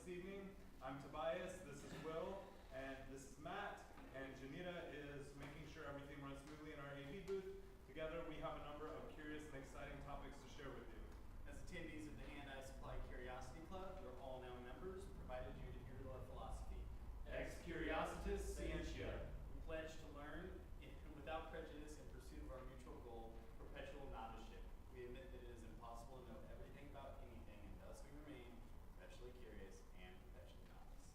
evening. I'm Tobias, this is Will, and this is Matt, and Janita is making sure everything runs smoothly in our AV booth. Together we have a number of curious and exciting topics to share with you. As attendees of the Anti-Supply Curiosity Club, you're all now members, provided you adhere to our philosophy. Ex curiositas scientia. We pledge to learn and without prejudice in pursuit of our mutual goal, perpetual noviceship. We admit that it is impossible to know everything about anything, and thus we remain perpetually curious and perpetually novice.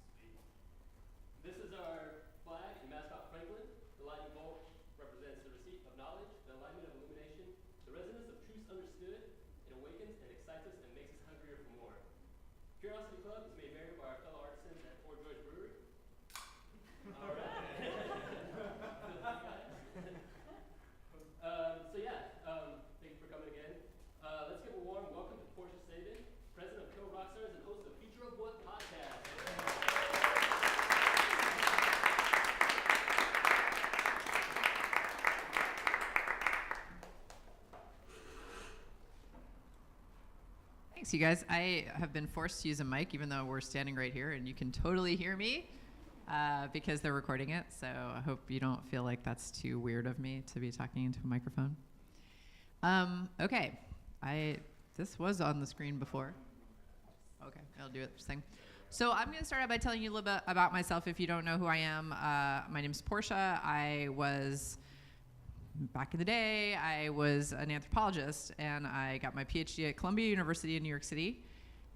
This is our flag and mascot Franklin. The lightning bolt represents the receipt of knowledge, the alignment of illumination, the resonance of truths understood. It awakens and excites us and makes us hungrier for more. Curiosity Club is made merry by our fellow artisans at Fort George Brewery. All right. Thank you for coming again. Let's give a warm welcome to Portia Sabin, president of Kill Rockstars and host of the Future of What podcast. Thanks, you guys. I have been forced to use a mic even though we're standing right here and you can totally hear me because they're recording it. So I hope you don't feel like that's too weird of me to be talking into a microphone. Okay, this was on the screen before. Okay, I'll do it this thing. So I'm going to start out by telling you a little bit about myself if you don't know who I am. My name is Portia. Back in the day, I was an anthropologist, and I got my PhD at Columbia University in New York City.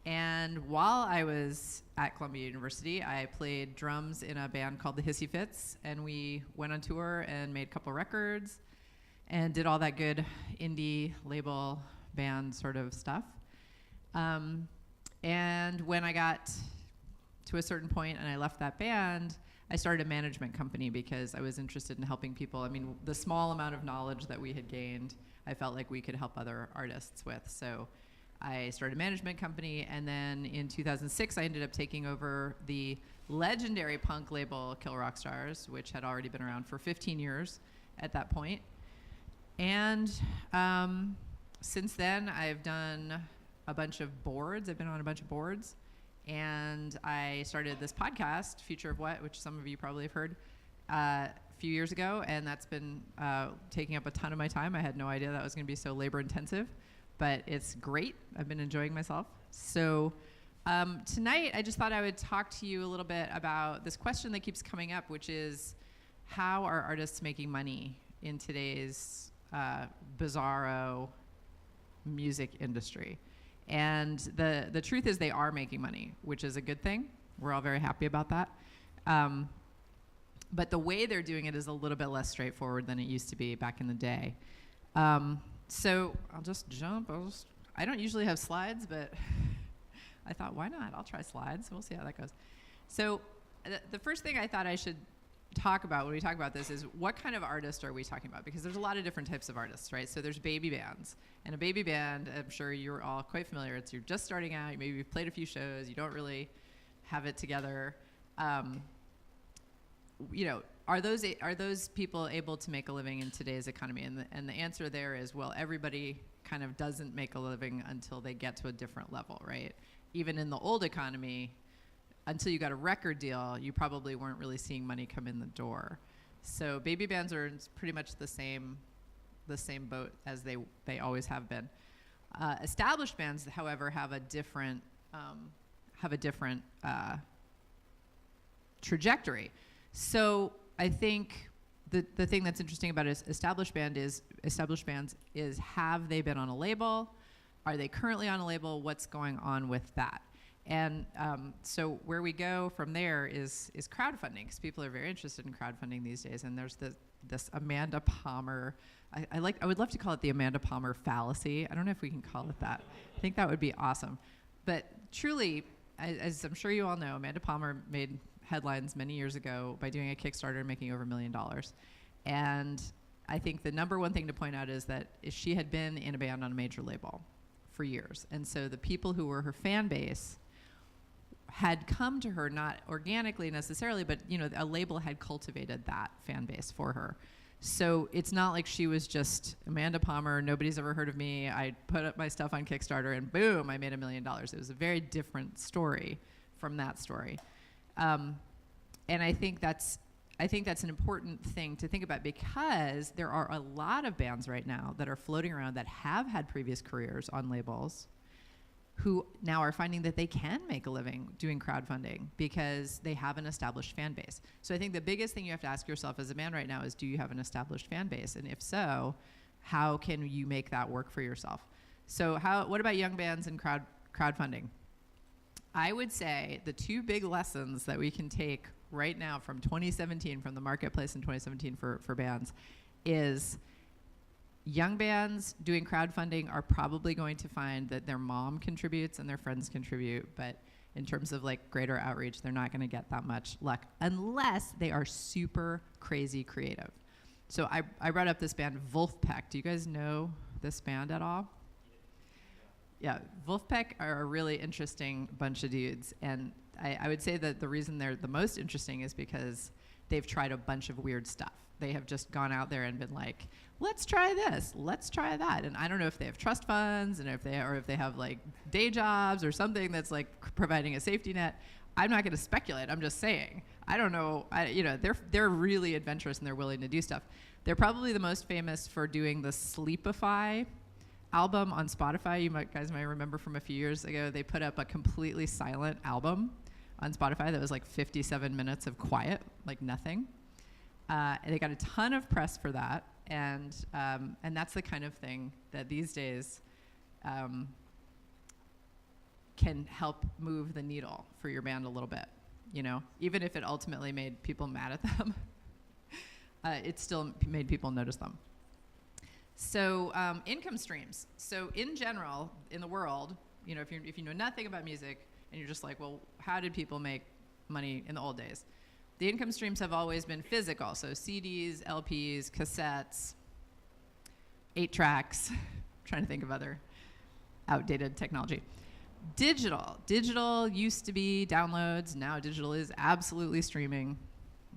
And while I was at Columbia University, I played drums in a band called the Hissy Fits, and we went on tour and made a couple records and did all that good indie label band sort of stuff. And when I got to a certain point and I left that band, I started a management company because I was interested in helping people. I mean, the small amount of knowledge that we had gained, I felt like we could help other artists with. So I started a management company, and then in 2006, I ended up taking over the legendary punk label Kill Rockstars, which had already been around for 15 years at that point. And since then, I've done a bunch of boards. I've been on a bunch of boards. And I started this podcast, Future of What, which some of you probably have heard, a few years ago. And that's been taking up a ton of my time. I had no idea that was going to be so labor intensive. But it's great. I've been enjoying myself. So tonight, I just thought I would talk to you a little bit about this question that keeps coming up, which is, how are artists making money in today's bizarro music industry? And the truth is they are making money, which is a good thing. We're all very happy about that. But the way they're doing it is a little bit less straightforward than it used to be back in the day. So I'll just jump. I don't usually have slides, but I thought, why not? I'll try slides. We'll see how that goes. So the first thing I thought I should talk about when we talk about this is what kind of artist are we talking about? Because there's a lot of different types of artists, right? So there's baby bands. And a baby band, I'm sure you're all quite familiar. You're just starting out. Maybe you've played a few shows. You don't really have it together. Are those people able to make a living in today's economy? And the answer there is, well, everybody kind of doesn't make a living until they get to a different level, right? Even in the old economy, until you got a record deal, you probably weren't really seeing money come in the door. So baby bands are pretty much the same boat as they always have been. Established bands, however, have a different trajectory. So I think the thing that's interesting about established bands is have they been on a label? Are they currently on a label? What's going on with that? And so where we go from there is crowdfunding, because people are very interested in crowdfunding these days. And there's this Amanda Palmer. I would love to call it the Amanda Palmer fallacy. I don't know if we can call it that. I think that would be awesome. But truly, as I'm sure you all know, Amanda Palmer made headlines many years ago by doing a Kickstarter and making over $1 million. And I think the number one thing to point out is that she had been in a band on a major label for years. And so the people who were her fan base had come to her, not organically necessarily, but a label had cultivated that fan base for her. So it's not like she was just Amanda Palmer, nobody's ever heard of me, I put up my stuff on Kickstarter and boom, I made $1 million. It was a very different story from that story. And I think that's an important thing to think about, because there are a lot of bands right now that are floating around that have had previous careers on labels who now are finding that they can make a living doing crowdfunding because they have an established fan base. So I think the biggest thing you have to ask yourself as a band right now is, do you have an established fan base? And if so, how can you make that work for yourself? So what about young bands and crowdfunding? I would say the two big lessons that we can take right now from 2017, from the marketplace in 2017 for bands, is young bands doing crowdfunding are probably going to find that their mom contributes and their friends contribute, but in terms of like greater outreach, they're not going to get that much luck unless they are super crazy creative. So I brought up this band Wolfpack. Do you guys know this band at all? Yeah, Wolfpack are a really interesting bunch of dudes, and I would say that the reason they're the most interesting is because they've tried a bunch of weird stuff. They have just gone out there and been like, let's try this, let's try that. And I don't know if they have trust funds and if they have like day jobs or something that's like providing a safety net. I'm not going to speculate. I'm just saying. I don't know. They're really adventurous and they're willing to do stuff. They're probably the most famous for doing the Sleepify album on Spotify. You guys might remember from a few years ago, they put up a completely silent album on Spotify that was like 57 minutes of quiet, like nothing. And they got a ton of press for that, and that's the kind of thing that these days can help move the needle for your band a little bit, even if it ultimately made people mad at them. It still made people notice them. So income streams. So in general, in the world, if you know nothing about music and you're just like, well, how did people make money in the old days? The income streams have always been physical. So CDs, LPs, cassettes, 8-tracks. Trying to think of other outdated technology. Digital used to be downloads. Now digital is absolutely streaming.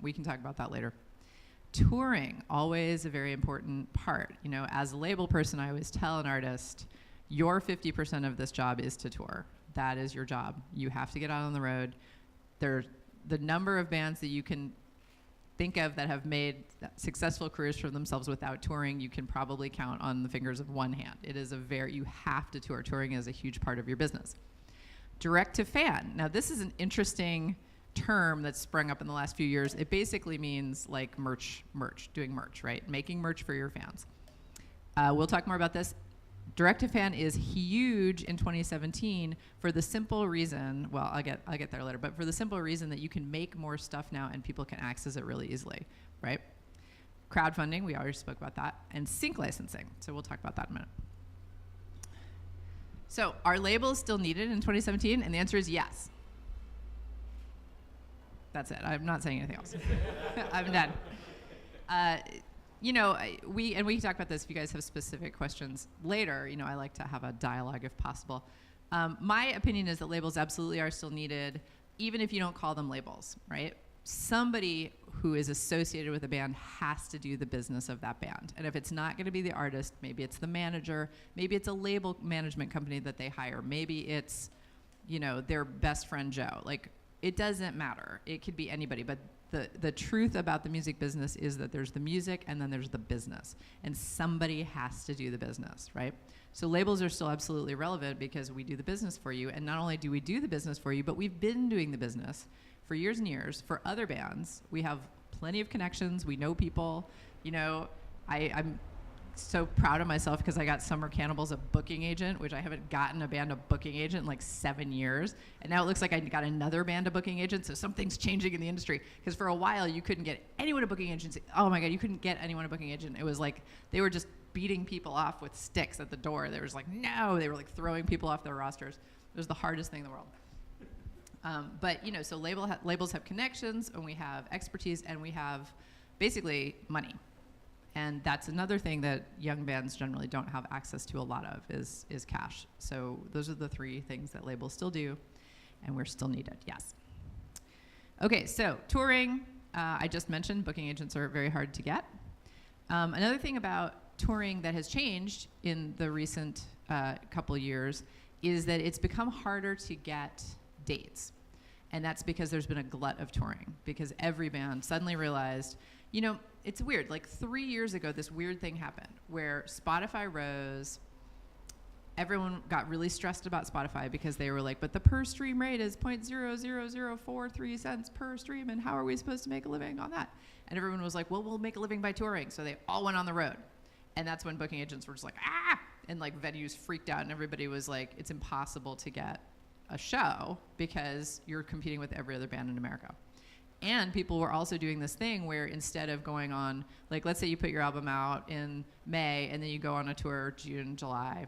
We can talk about that later. Touring, always a very important part. As a label person, I always tell an artist, your 50% of this job is to tour. That is your job. You have to get out on the road. The number of bands that you can think of that have made successful careers for themselves without touring, you can probably count on the fingers of one hand. You have to tour. Touring is a huge part of your business. Direct to fan. Now, this is an interesting term that's sprung up in the last few years. It basically means like merch, doing merch, right? Making merch for your fans. We'll talk more about this. Direct to fan is huge in 2017 for the simple reason, well, I'll get there later, but for the simple reason that you can make more stuff now and people can access it really easily, right? Crowdfunding, we already spoke about that, and sync licensing. So we'll talk about that in a minute. So are labels still needed in 2017? And the answer is yes. That's it. I'm not saying anything else. I'm done. We can talk about this if you guys have specific questions later. I like to have a dialogue if possible. My opinion is that labels absolutely are still needed, even if you don't call them labels, right? Somebody who is associated with a band has to do the business of that band. And if it's not going to be the artist, maybe it's the manager, maybe it's a label management company that they hire, maybe it's, their best friend Joe. Like, it doesn't matter. It could be anybody, but the truth about the music business is that there's the music and then there's the business, and somebody has to do the business, right? So labels are still absolutely relevant because we do the business for you, and not only do we do the business for you, but we've been doing the business for years and years for other bands. We have plenty of connections. We know people. I'm so proud of myself because I got Summer Cannibals a booking agent, which I haven't gotten a band a booking agent in like 7 years. And now it looks like I got another band a booking agent, so something's changing in the industry. Because for a while, you couldn't get anyone a booking agent. Oh my God, you couldn't get anyone a booking agent. It was like they were just beating people off with sticks at the door. They were like, no, they were like throwing people off their rosters. It was the hardest thing in the world. So labels have connections, and we have expertise, and we have basically money. And that's another thing that young bands generally don't have access to a lot of is cash. So those are the three things that labels still do, and we're still needed, yes. Okay, so touring, I just mentioned booking agents are very hard to get. Another thing about touring that has changed in the recent couple years is that it's become harder to get dates. And that's because there's been a glut of touring, because every band suddenly realized, it's weird. Like 3 years ago, this weird thing happened where Spotify rose. Everyone got really stressed about Spotify because they were like, but the per stream rate is 0.00043 cents per stream, and how are we supposed to make a living on that? And everyone was like, well, we'll make a living by touring. So they all went on the road. And that's when booking agents were just like, ah! And like venues freaked out, and everybody was like, it's impossible to get a show because you're competing with every other band in America. And people were also doing this thing where instead of going on, like, let's say you put your album out in May and then you go on a tour June, July,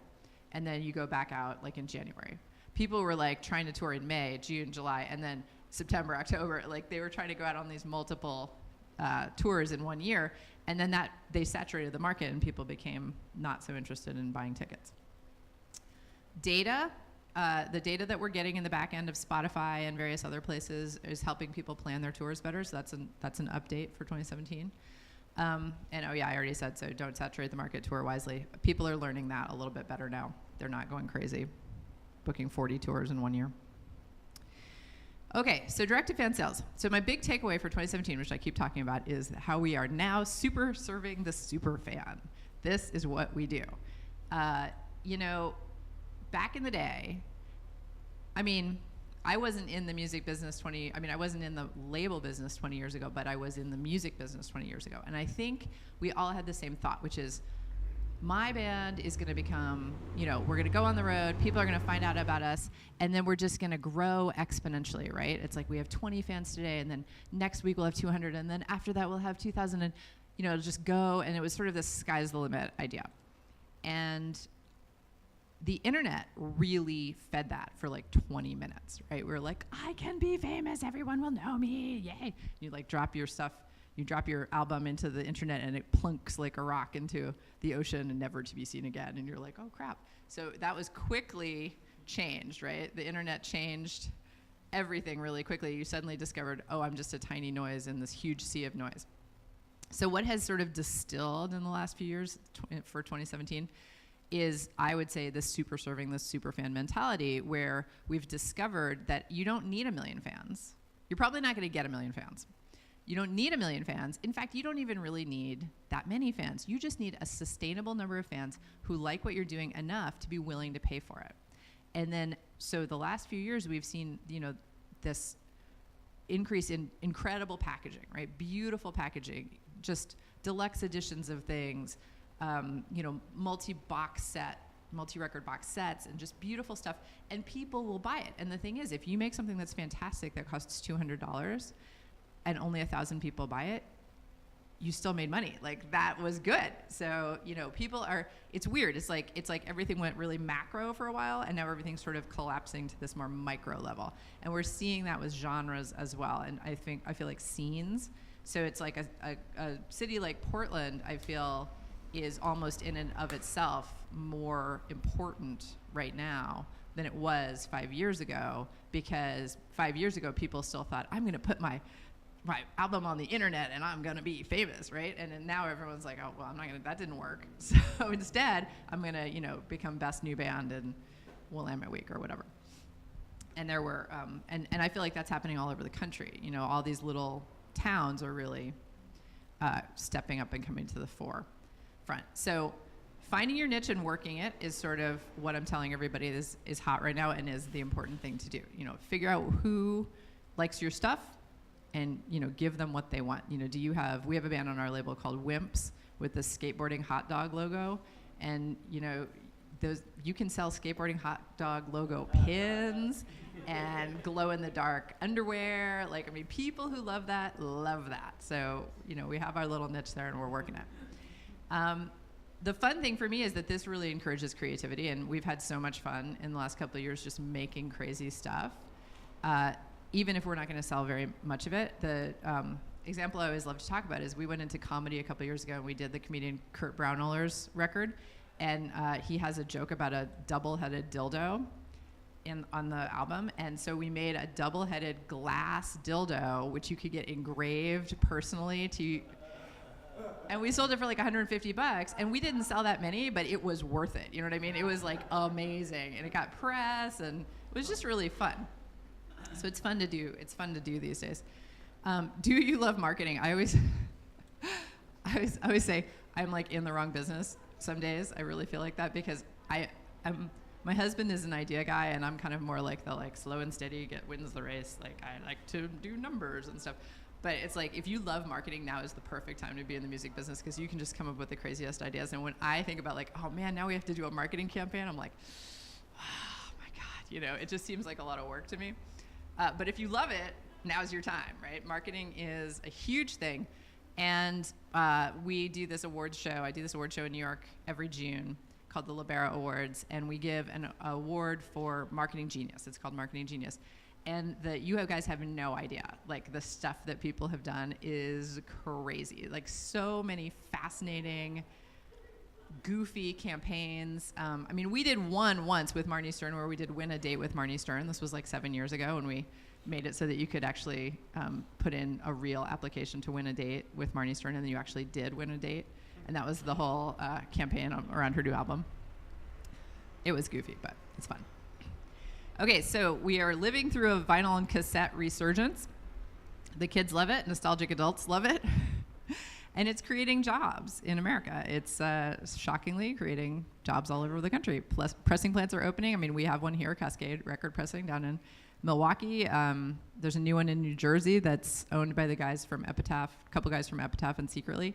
and then you go back out like in January. People were like trying to tour in May, June, July, and then September, October. Like they were trying to go out on these multiple tours in 1 year, and then they saturated the market and people became not so interested in buying tickets. Data. The data that we're getting in the back end of Spotify and various other places is helping people plan their tours better. So that's an update for 2017. And oh yeah, I already said so. Don't saturate the market. Tour wisely. People are learning that a little bit better now. They're not going crazy, booking 40 tours in 1 year. Okay, so direct-to-fan sales. So my big takeaway for 2017, which I keep talking about, is how we are now super serving the super fan. This is what we do. Back in the day, I wasn't in the music business I wasn't in the label business 20 years ago, but I was in the music business 20 years ago. And I think we all had the same thought, which is, my band is going to become, we're going to go on the road, people are going to find out about us, and then we're just going to grow exponentially, right? It's like we have 20 fans today, and then next week we'll have 200, and then after that we'll have 2,000, and, it'll just go, and it was sort of this sky's the limit idea. And the internet really fed that for like 20 minutes, right? We were like, I can be famous, everyone will know me, yay. You like drop your stuff, you drop your album into the internet and it plunks like a rock into the ocean and never to be seen again. And you're like, oh crap. So that was quickly changed, right? The internet changed everything really quickly. You suddenly discovered, oh, I'm just a tiny noise in this huge sea of noise. So what has sort of distilled in the last few years for 2017 is, I would say, this super serving, this super fan mentality, where we've discovered that you don't need 1 million fans. You're probably not going to get 1 million fans. You don't need 1 million fans. In fact, you don't even really need that many fans. You just need a sustainable number of fans who like what you're doing enough to be willing to pay for it. And then, so the last few years, we've seen, this increase in incredible packaging, right? Beautiful packaging, just deluxe editions of things, multi-record box sets, and just beautiful stuff, and people will buy it. And the thing is, if you make something that's fantastic that costs $200 and only 1,000 people buy it, you still made money. Like, that was good. So, it's weird. It's like everything went really macro for a while, and now everything's sort of collapsing to this more micro level. And we're seeing that with genres as well. And I feel like scenes. So it's like a city like Portland, I feel, is almost in and of itself more important right now than it was 5 years ago, because 5 years ago people still thought, I'm going to put my album on the internet and I'm going to be famous, right? And then now everyone's like, oh, well, I'm not going to, that didn't work. So instead, I'm going to, become best new band and Willamette Week or whatever. And there were, and I feel like that's happening all over the country. All these little towns are really stepping up and coming to the forefront. So finding your niche and working it is sort of what I'm telling everybody is hot right now and is the important thing to do. Figure out who likes your stuff and, give them what they want. We have a band on our label called Wimps with the skateboarding hot dog logo. And, you can sell skateboarding hot dog logo pins and glow in the dark underwear. People who love that. So, we have our little niche there and we're working it. The fun thing for me is that this really encourages creativity, and we've had so much fun in the last couple of years just making crazy stuff. Even if we're not going to sell very much of it, the example I always love to talk about is we went into comedy a couple of years ago and we did the comedian Kurt Browneller's record, and he has a joke about a double-headed dildo on the album, and so we made a double-headed glass dildo which you could get engraved personally to. And we sold it for like $150, and we didn't sell that many, but it was worth it. You know what I mean? It was like amazing, and it got press, and it was just really fun. So it's fun to do. It's fun to do these days. Do you love marketing? I always say I'm like in the wrong business some days. I really feel like that because my husband is an idea guy and I'm kind of more like the like slow and steady wins the race. Like I like to do numbers and stuff. But it's like if you love marketing, now is the perfect time to be in the music business because you can just come up with the craziest ideas. And when I think about like, oh man, now we have to do a marketing campaign, I'm like, oh my God, you know, it just seems like a lot of work to me. But if you love it, now's your time, right? Marketing is a huge thing. And we do this awards show. I do this award show in New York every June called the Libera Awards. And we give an award for marketing genius. It's called Marketing Genius. And you guys have no idea. Like the stuff that people have done is crazy. Like so many fascinating, goofy campaigns. I mean, we did one once with Marnie Stern where we did Win a Date with Marnie Stern. This was like 7 years ago, and we made it so that you could actually put in a real application to win a date with Marnie Stern, and then you actually did win a date. And that was the whole campaign around her new album. It was goofy, but it's fun. Okay, so we are living through a vinyl and cassette resurgence. The kids love it. Nostalgic adults love it. And it's creating jobs in America. It's shockingly creating jobs all over the country. Plus, pressing plants are opening. I mean, we have one here, Cascade Record Pressing, down in Milwaukee. There's a new one in New Jersey that's owned by the guys from Epitaph, a couple guys from Epitaph and Secretly.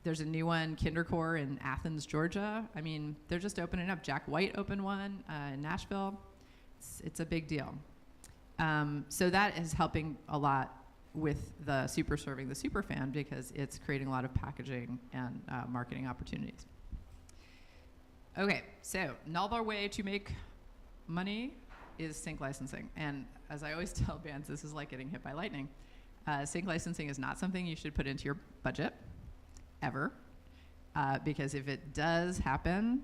There's a new one, Kindercore, in Athens, Georgia. I mean, they're just opening up. Jack White opened one in Nashville. It's a big deal. So that is helping a lot with the super serving the super fan because it's creating a lot of packaging and marketing opportunities. Okay, so another way to make money is sync licensing. And as I always tell bands, this is like getting hit by lightning. Sync licensing is not something you should put into your budget, ever, because if it does happen,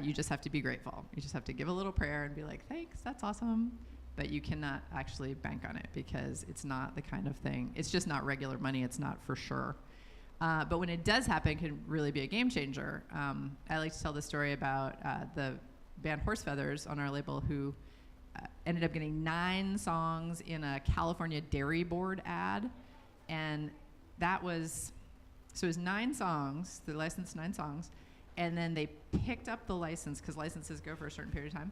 you just have to be grateful. You just have to give a little prayer and be like, thanks, that's awesome. But you cannot actually bank on it because it's not the kind of thing, it's just not regular money, it's not for sure. But when it does happen, it can really be a game changer. I like to tell the story about the band Horse Feathers on our label who ended up getting 9 songs in a California Dairy Board ad. And that was, so it was 9 songs, they licensed 9 songs, and then they picked up the license, because licenses go for a certain period of time.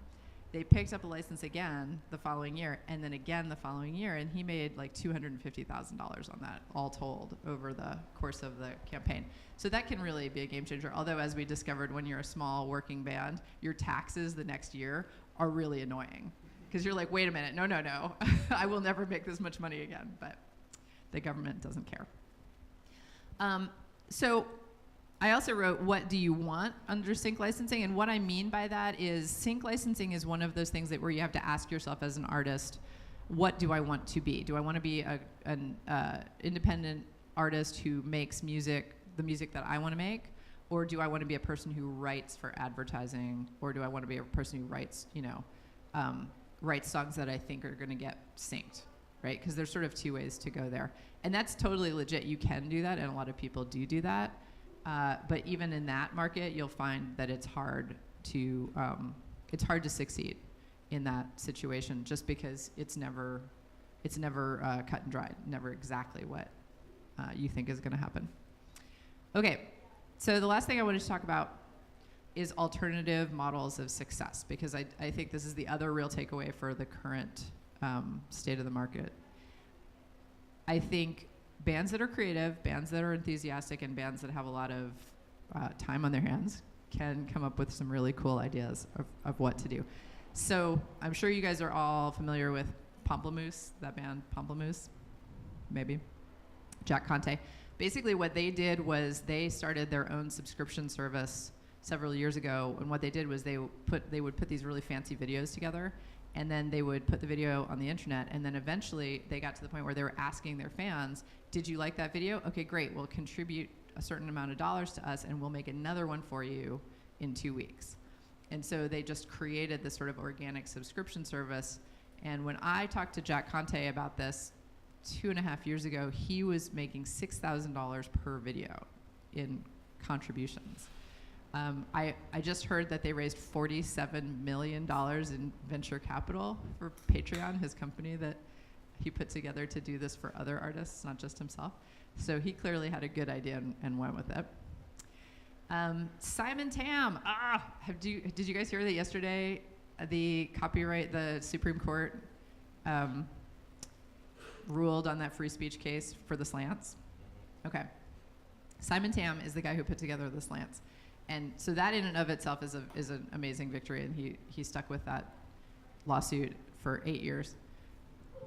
They picked up the license again the following year, and then again the following year, and he made like $250,000 on that, all told, over the course of the campaign. So that can really be a game changer, although as we discovered, when you're a small working band, your taxes the next year are really annoying. Because you're like, wait a minute, no, I will never make this much money again, but the government doesn't care. So I also wrote, what do you want under sync licensing? And what I mean by that is sync licensing is one of those things that where you have to ask yourself as an artist, what do I want to be? Do I want to be an independent artist who makes music, the music that I want to make? Or do I want to be a person who writes for advertising? Or do I want to be a person who writes, writes songs that I think are going to get synced, right? Because there's sort of 2 ways to go there. And that's totally legit. You can do that, and a lot of people do that. But even in that market, you'll find that it's hard to succeed in that situation, just because it's never cut and dried, never exactly what you think is going to happen. Okay, so the last thing I wanted to talk about is alternative models of success, because I think this is the other real takeaway for the current state of the market. I think bands that are creative, bands that are enthusiastic, and bands that have a lot of time on their hands can come up with some really cool ideas of what to do. So I'm sure you guys are all familiar with Pomplamoose, that band Pomplamoose, maybe, Jack Conte. Basically what they did was they started their own subscription service several years ago, and what they did was they would put these really fancy videos together, and then they would put the video on the internet, and then eventually they got to the point where they were asking their fans, did you like that video? Okay, great, we'll contribute a certain amount of dollars to us, and we'll make another one for you in 2 weeks. And so they just created this sort of organic subscription service. And when I talked to Jack Conte about this 2.5 years ago, he was making $6,000 per video in contributions. I just heard that they raised $47 million in venture capital for Patreon, his company that he put together to do this for other artists, not just himself. So he clearly had a good idea and went with it. Simon Tam. Did you guys hear that yesterday the Supreme Court ruled on that free speech case for the slants? Okay. Simon Tam is the guy who put together the slants. And so that in and of itself is an amazing victory, and he stuck with that lawsuit for 8 years.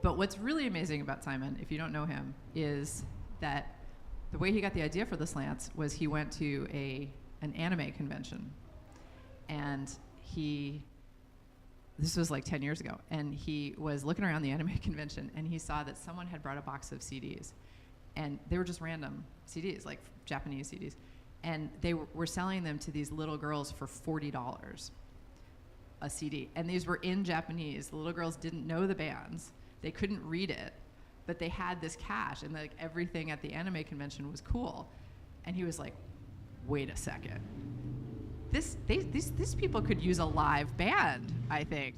But what's really amazing about Simon, if you don't know him, is that the way he got the idea for the slants was he went to an anime convention. And this was like 10 years ago, and he was looking around the anime convention, and he saw that someone had brought a box of CDs. And they were just random CDs, like Japanese CDs. And they were selling them to these little girls for $40 a CD. And these were in Japanese. The little girls didn't know the bands. They couldn't read it, but they had this cash, and like everything at the anime convention was cool. And he was like, wait a second. These people could use a live band, I think.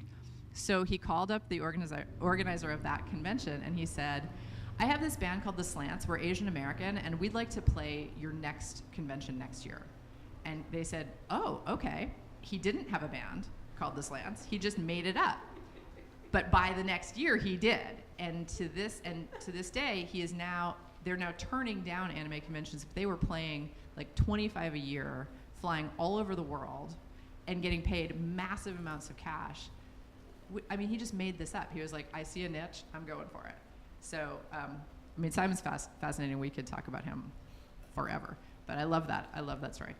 So he called up the organizer of that convention, and he said, I have this band called The Slants. We're Asian American, and we'd like to play your next convention next year. And they said, oh, okay. He didn't have a band called The Slants. He just made it up. But by the next year, he did. And to this day, they're now turning down anime conventions. They were playing like 25 a year, flying all over the world, and getting paid massive amounts of cash. I mean, he just made this up. He was like, I see a niche, I'm going for it. So, Simon's fascinating. We could talk about him forever. But I love that. I love that story.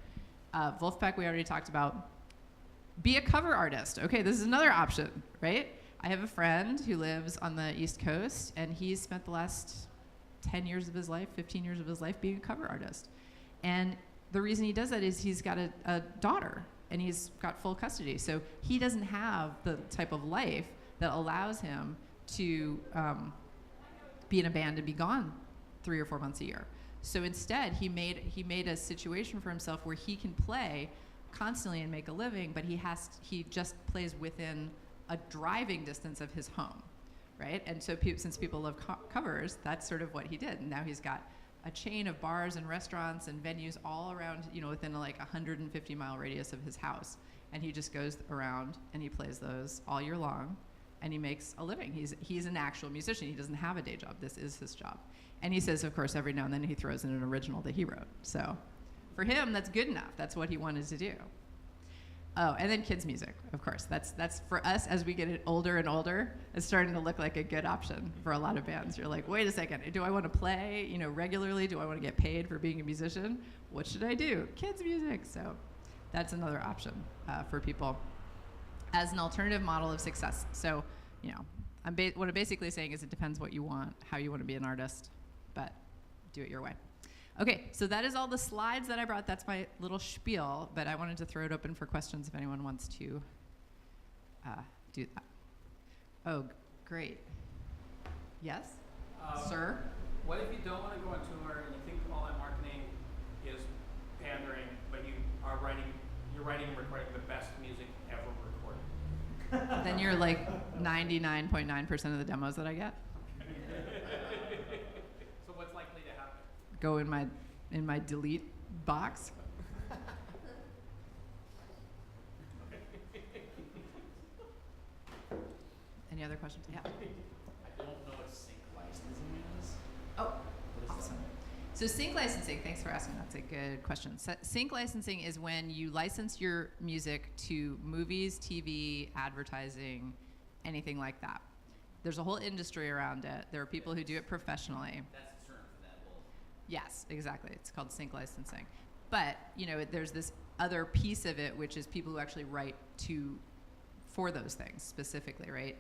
Wolfpack, we already talked about. Be a cover artist. Okay, this is another option, right? I have a friend who lives on the East Coast, and he's spent the last 10 years of his life, 15 years of his life being a cover artist. And the reason he does that is he's got a daughter, and he's got full custody. So he doesn't have the type of life that allows him to be in a band and be gone 3 or 4 months a year. So instead, he made a situation for himself where he can play constantly and make a living, but he just plays within a driving distance of his home, right? And so since people love covers, that's sort of what he did. And now he's got a chain of bars and restaurants and venues all around, within like 150-mile radius of his house. And he just goes around and he plays those all year long. And he makes a living. He's an actual musician. He doesn't have a day job. This is his job. And he says, of course, every now and then he throws in an original that he wrote. So for him, that's good enough. That's what he wanted to do. Oh, and then kids' music, of course. That's for us, as we get older and older, it's starting to look like a good option for a lot of bands. You're like, wait a second, do I want to play regularly? Do I want to get paid for being a musician? What should I do? Kids' music. So that's another option for people as an alternative model of success. So, what I'm basically saying is it depends what you want, how you want to be an artist, but do it your way. Okay, so that is all the slides that I brought. That's my little spiel, but I wanted to throw it open for questions if anyone wants to do that. Oh, great. Yes, sir? What if you don't want to go on tour and you think all that marketing is pandering, but you're writing and recording the best music ever recorded? Then you're like 99.9% of the demos that I get. So what's likely to happen? Go in my delete box. Any other questions? Yeah. I don't know what sync licensing is. Oh, awesome. So sync licensing, thanks for asking. That's a good question. So sync licensing is when you license your music to movies, TV, advertising, anything like that. There's a whole industry around it. There are people who do it professionally. That's the term for that whole. Yes, exactly. It's called sync licensing. But, there's this other piece of it, which is people who actually write for those things specifically, right?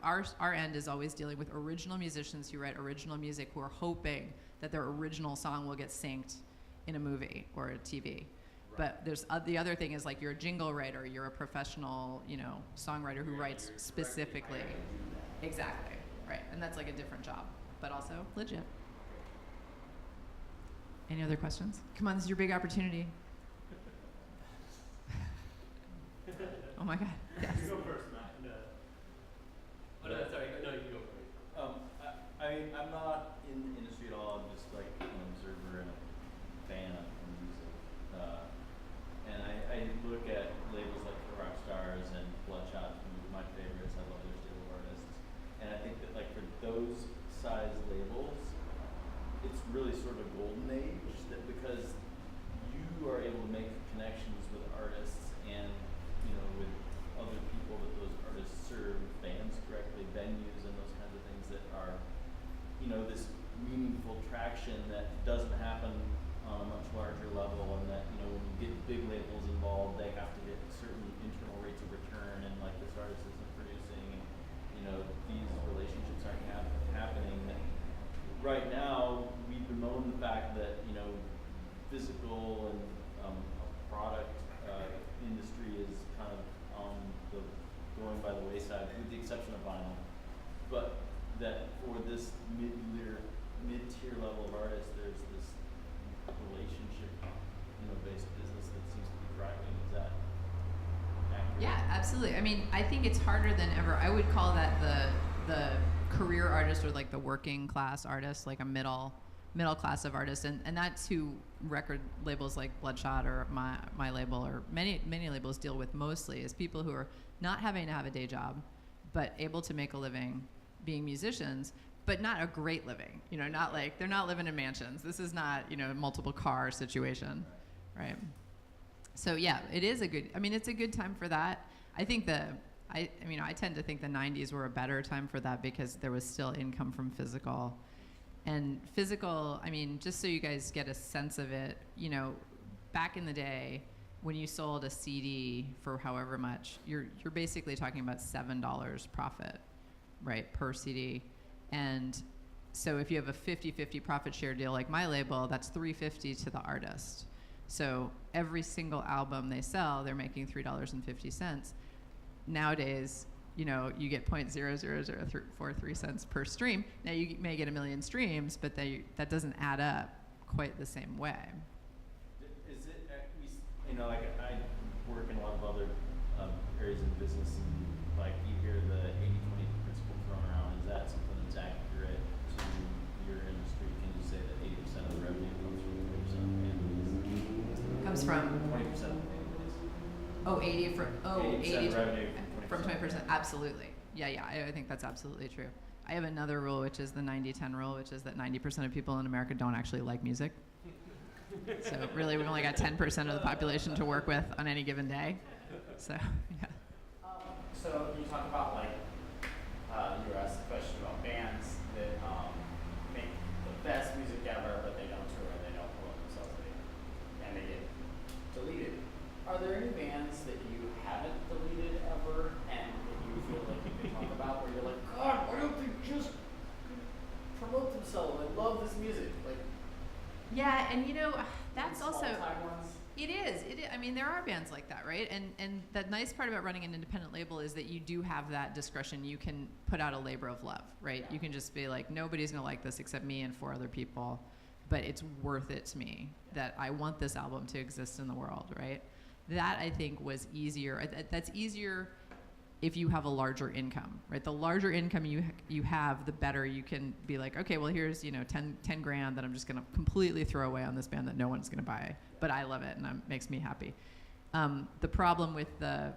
Our end is always dealing with original musicians who write original music who are hoping that their original song will get synced in a movie or a TV. Right. But there's the other thing is like you're a jingle writer, you're a professional, songwriter who writes specifically. Exactly, right. And that's like a different job, but also legit. Any other questions? Come on, this is your big opportunity. Oh my God. Yes. You go first, Matt. No. Oh, no, sorry. No, you go first. I'm not in the industry at all. I'm just like an observer and a fan of music. And I look at labels like Rockstars and Bloodshot, who are my favorites. I love their stable artists. And I think that like for those size labels, it's really sort of a golden age that because you are able to make connections with artists and with other people that those artists serve, bands correctly, venues and those kinds of things that are this meaningful traction that doesn't happen on a much larger level, and that when you get big labels involved, they have to get certain internal rates of return, and like this artist isn't producing, and these relationships aren't happening. And right now, we bemoan the fact that physical and product industry is kind of on the going by the wayside, with the exception of vinyl. But that for this mid-tier level of artists, there's this relationship, based business that seems to be thriving. Is that accurate? Yeah, absolutely. I mean, I think it's harder than ever. I would call that the career artist, or like the working class artist, like a middle class of artists, and that's who record labels like Bloodshot or my label or many labels deal with mostly, is people who are not having to have a day job, but able to make a living being musicians, but not a great living. Not like they're not living in mansions. This is not a multiple car situation, right? So yeah, it is it's a good time for that. I think I tend to think the 90s were a better time for that because there was still income from physical. And physical, just so you guys get a sense of it, back in the day, when you sold a CD for however much, you're basically talking about $7 profit, right, per CD. And so if you have a 50-50 profit share deal like my label, that's $3.50 to the artist. So every single album they sell, they're making $3.50. Nowadays, you get 0.00043 cents per stream. Now you may get 1 million streams, but that doesn't add up quite the same way. Is it, like I work in a lot of other areas of business, and like you hear the 80-20 principle thrown around. Is that something that's accurate to your industry? Can you say that 80% of the revenue comes from 20% of families? Comes from 20% of families. 80 revenue from 20%. Absolutely. Yeah, I think that's absolutely true. I have another rule, which is the 90-10 rule, which is that 90% of people in America don't actually like music. So really, we've only got 10% of the population to work with on any given day. So, yeah. So you talk about you were asked a question about bands that make the best music ever, but they don't tour, they don't promote themselves, and they get deleted. Are there any bands that you haven't deleted ever, and that you feel like you can talk about, where you're like, God, why don't they just promote themselves? I love this music. Yeah, and that's also. Small-time ones? It is. There are bands like that, right? And the nice part about running an independent label is that you do have that discretion. You can put out a labor of love, right? You can just be like, nobody's gonna like this except me and 4 other people, but it's worth it to me that I want this album to exist in the world, right? That I think was easier. That's easier if you have a larger income, right? The larger income you have, the better you can be like, okay, well here's 10 grand that I'm just gonna completely throw away on this band that no one's gonna buy, but I love it and it makes me happy. The problem with the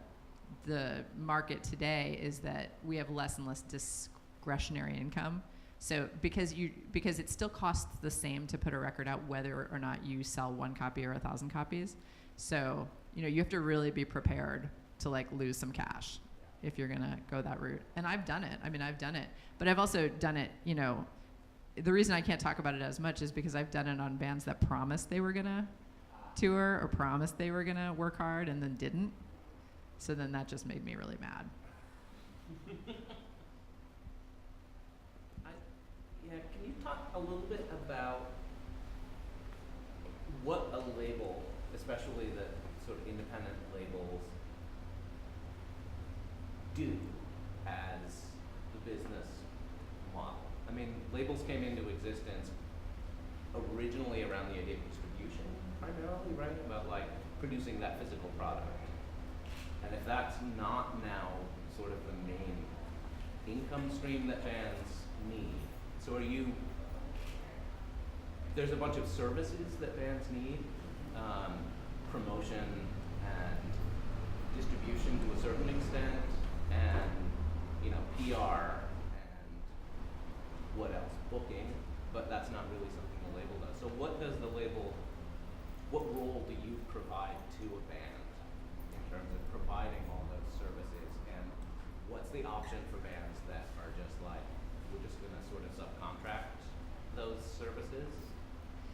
market today is that we have less and less discretionary income. So because it still costs the same to put a record out whether or not you sell 1 copy or 1,000 copies. So you have to really be prepared to lose some cash if you're gonna go that route. And I've done it. I've done it. But I've also done it, the reason I can't talk about it as much is because I've done it on bands that promised they were gonna tour or promised they were gonna work hard and then didn't. So then that just made me really mad. Can you talk a little bit about what a label, especially the sort of independent labels, do as the business model? Labels came into existence originally around the idea of distribution, primarily, right? About producing that physical product. And if that's not now sort of the main income stream that bands need, so are you, there's a bunch of services that bands need, promotion and distribution to a certain extent, and PR and what else? Booking, but that's not really something the label does. So what role do you provide to a band in terms of providing all those services, and what's the option for bands that are just like, we're just gonna sort of subcontract those services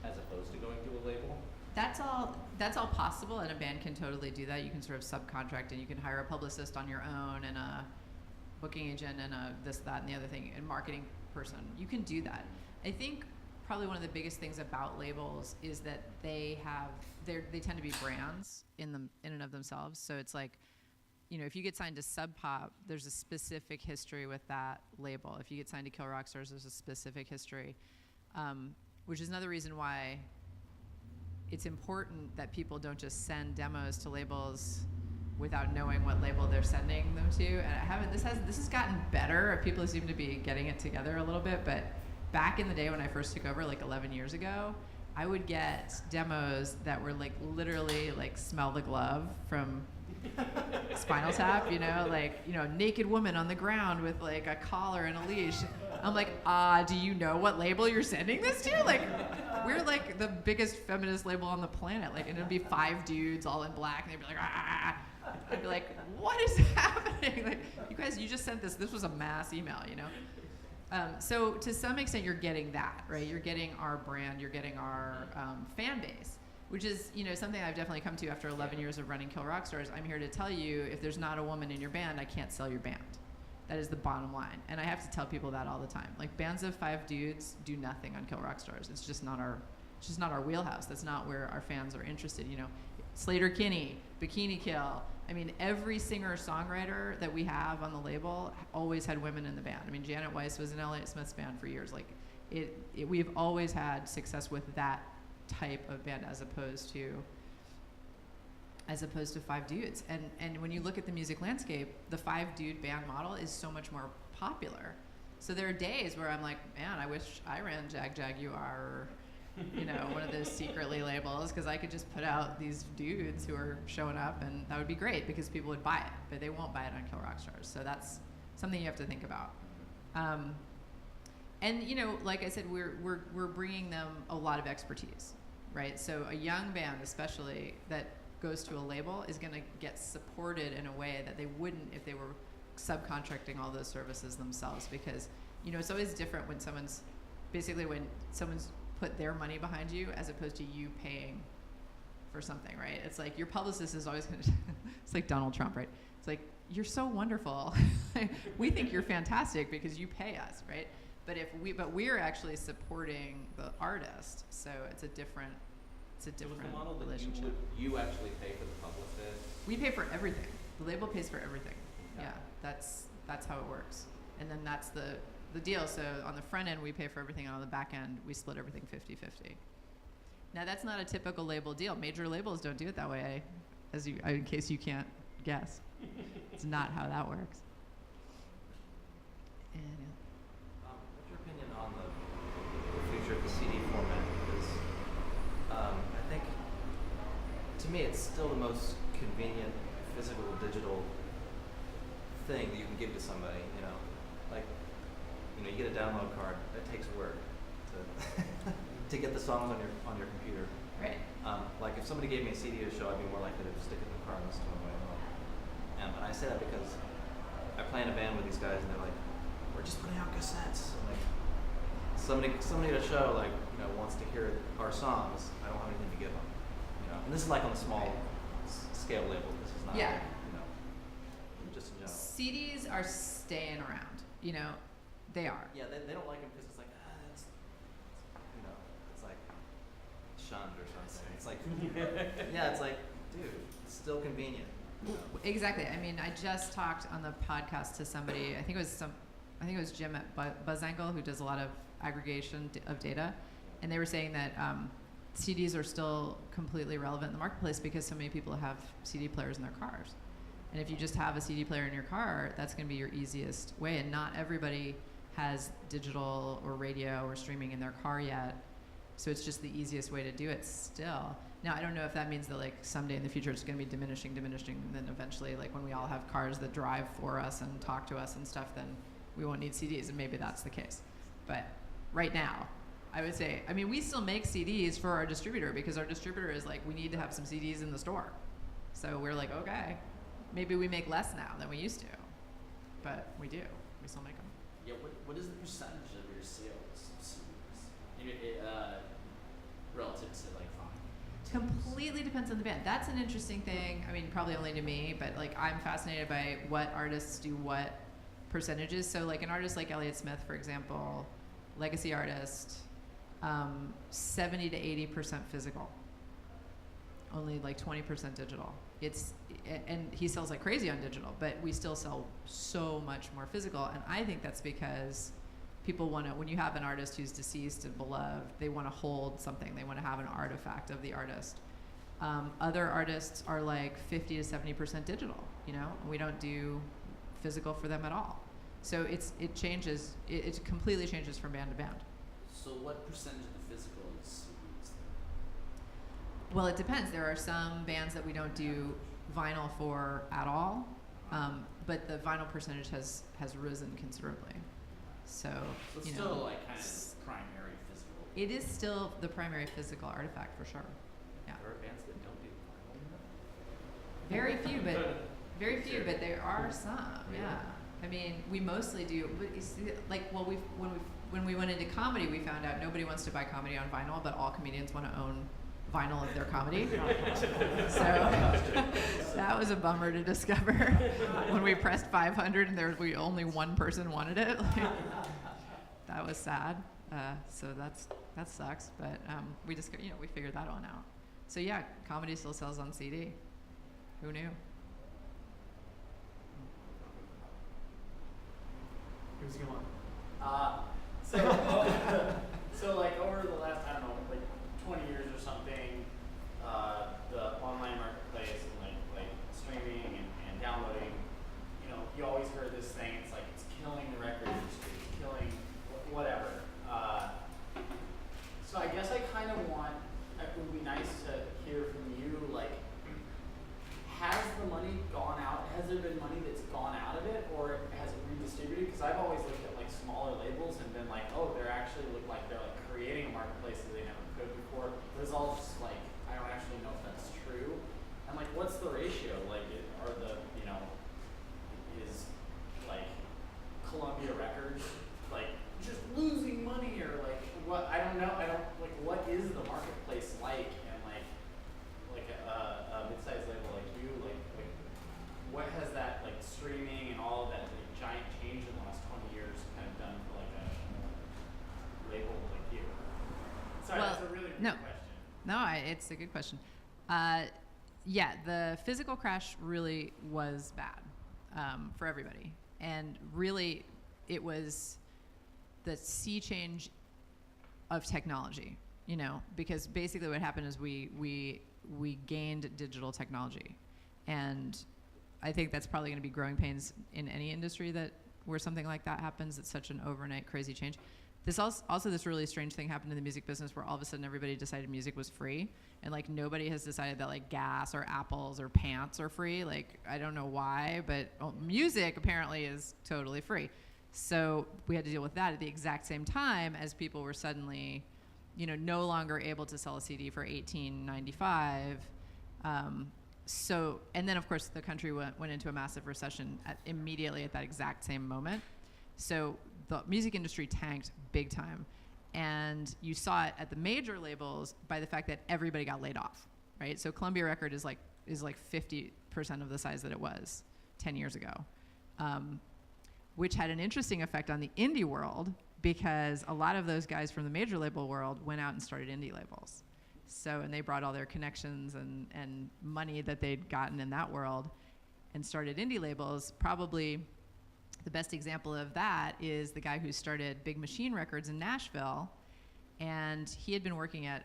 as opposed to going to a label? That's all possible, and a band can totally do that. You can sort of subcontract, and you can hire a publicist on your own, and a booking agent, and a this, that, and the other thing, and marketing person. You can do that. I think probably one of the biggest things about labels is that they tend to be brands in and of themselves. So it's like, if you get signed to Sub Pop, there's a specific history with that label. If you get signed to Kill Rockstars, there's a specific history, which is another reason why it's important that people don't just send demos to labels without knowing what label they're sending them to. And this has gotten better. People seem to be getting it together a little bit, but back in the day when I first took over, like 11 years ago, I would get demos that were like literally like Smell the Glove from Spinal Tap, naked woman on the ground with like a collar and a leash. I'm like, do you know what label you're sending this to? Like, we're like the biggest feminist label on the planet. Like, and it'd be 5 dudes all in black, and they'd be like, ah. I'd be like, what is happening? Like, you guys, you just sent this. This was a mass email, So to some extent, you're getting that, right? You're getting our brand. You're getting our fan base, which is, something I've definitely come to after 11 years of running Kill Rockstars. I'm here to tell you, if there's not a woman in your band, I can't sell your band. That is the bottom line. And I have to tell people that all the time. Like, bands of 5 dudes do nothing on Kill Rockstars. It's just not our wheelhouse. That's not where our fans are interested. Slater Kinney, Bikini Kill. I mean, every singer-songwriter that we have on the label always had women in the band. I mean, Janet Weiss was in Elliott Smith's band for years. Like, we've always had success with that type of band as opposed to 5 dudes. And when you look at the music landscape, the 5-dude band model is so much more popular. So there are days where I'm like, man, I wish I ran Jag Jaguar or one of those secretly labels, because I could just put out these dudes who are showing up, and that would be great because people would buy it, but they won't buy it on Kill Rockstars. So that's something you have to think about. And like I said, we're bringing them a lot of expertise, right? So a young band, especially that goes to a label, is going to get supported in a way that they wouldn't if they were subcontracting all those services themselves, because it's always different when someone's put their money behind you as opposed to you paying for something, right? It's like your publicist is always going to, it's like Donald Trump, right? It's like, you're so wonderful. We think you're fantastic because you pay us, right? But we're actually supporting the artist, so it's a different relationship. Would you actually pay for the publicist? We pay for everything. The label pays for everything. Okay. Yeah, that's how it works. And then that's the deal. So on the front end, we pay for everything, and on the back end, we split everything 50-50. Now, that's not a typical label deal. Major labels don't do it that way, in case you can't guess. It's not how that works. And, what's your opinion on the future of the CD format? Because I think, to me, it's still the most convenient physical, digital thing that you can give to somebody, you get a download card. That takes work to get the songs on your computer. right. Like if somebody gave me a CD to show, I'd be more likely to stick it in the car and listen to it on my way home. And I say that because I play in a band with these guys, and they're like, "We're just putting out cassettes." I'm like, somebody to show wants to hear our songs. I don't have anything to give them. And this is like on a small scale label. This is not. Yeah. Just in general. CDs are staying around. They are. Yeah, they don't like them because it's like, it's like shunned or something. It's like, yeah, it's like, dude, it's still convenient. Exactly. I mean, I just talked on the podcast to somebody. I think it was Jim at BuzzAngle, who does a lot of aggregation of data, and they were saying that CDs are still completely relevant in the marketplace because so many people have CD players in their cars. And if you just have a CD player in your car, that's going to be your easiest way. And not everybody has digital or radio or streaming in their car yet. So it's just the easiest way to do it still. Now, I don't know if that means that like someday in the future it's going to be diminishing, and then eventually like when we all have cars that drive for us and talk to us and stuff, then we won't need CDs, and maybe that's the case. But right now, I would say, I mean, we still make CDs for our distributor because our distributor is like, we need to have some CDs in the store. So we're like, okay, maybe we make less now than we used to, but we do. We still make them. Yeah, what is the percentage of your sales of CDs relative to like vinyl? Completely depends on the band. That's an interesting thing. I mean, probably only to me, but like I'm fascinated by what artists do what percentages. So like an artist like Elliott Smith, for example, legacy artist, 70 to 80% physical, only like 20% digital. And he sells like crazy on digital, but we still sell so much more physical. And I think that's because people want to, when you have an artist who's deceased and beloved, they want to hold something. They want to have an artifact of the artist. Other artists are like 50 to 70% digital, you know? We don't do physical for them at all. So it changes, it completely changes from band to band. So what percentage of the physical is CDs? Well, it depends. There are some bands that we don't do vinyl for at all, but the vinyl percentage has risen considerably. So it's you still know, like kind of primary physical. it is still the primary physical artifact for sure. Yeah. There are bands that don't do vinyl. Very few, but there are some. Yeah. I mean, we mostly do. But you see, like, well, when we went into comedy, we found out nobody wants to buy comedy on vinyl, but all comedians want to own vinyl of their comedy. So that was a bummer to discover when we pressed 500 and only one person wanted it. Like, that was sad. So that sucks. But we figured that one out. So yeah, comedy still sells on CD. Who knew? Who's going? So like over the last, I don't know, like 20 years or something, the online marketplace and like streaming and downloading, you know, you always heard this thing. It's like it's killing the record industry, it's killing whatever. So I guess I kind of want. It would be nice to hear from you. Like, has the money gone out? Has there been money that's gone out of it, or has it redistributed? Because I've always looked at like smaller labels and been like, oh, they're actually look like they're like creating a marketplace that they never could before. But it's all just like, I don't actually know if that's true. And like, what's the ratio? Like, are the, you know, is like Columbia Records like just losing money, or like what? I don't know. I don't like, what is the marketplace like? And like a mid-sized label like you, like what has that like streaming and all of that like, giant change in the last 20 years kind of done for like a label like you? Sorry, Well, that's a really no. good question. No, it's a good question. Yeah, the physical crash really was bad for everybody. And really, it was the sea change of technology, you know, because basically what happened is we gained digital technology. And I think that's probably going to be growing pains in any industry where something like that happens. It's such an overnight crazy change. This also this really strange thing happened in the music business where all of a sudden everybody decided music was free, and like nobody has decided that like gas or apples or pants are free. Like I don't know why, but music apparently is totally free. So we had to deal with that at the exact same time as people were suddenly, you know, no longer able to sell a CD for $18.95. So, and then of course the country went into a massive recession immediately at that exact same moment. So the music industry tanked big time. And you saw it at the major labels by the fact that everybody got laid off, right? So Columbia Record is like 50% of the size that it was 10 years ago, which had an interesting effect on the indie world because a lot of those guys from the major label world went out and started indie labels. So, and they brought all their connections and money that they'd gotten in that world and started indie labels. Probably the best example of that is the guy who started Big Machine Records in Nashville. And he had been working at,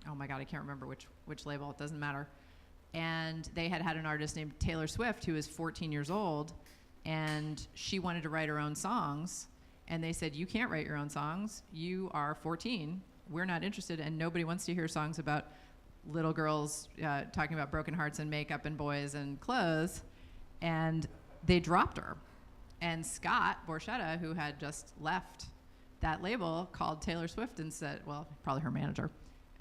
oh my God, I can't remember which label, it doesn't matter. and they had an artist named Taylor Swift who was 14 years old, and she wanted to write her own songs, and they said, you can't write your own songs. You are 14. We're not interested, and nobody wants to hear songs about little girls talking about broken hearts and makeup and boys and clothes. And they dropped her. And Scott Borchetta, who had just left that label, called Taylor Swift and said, well, probably her manager,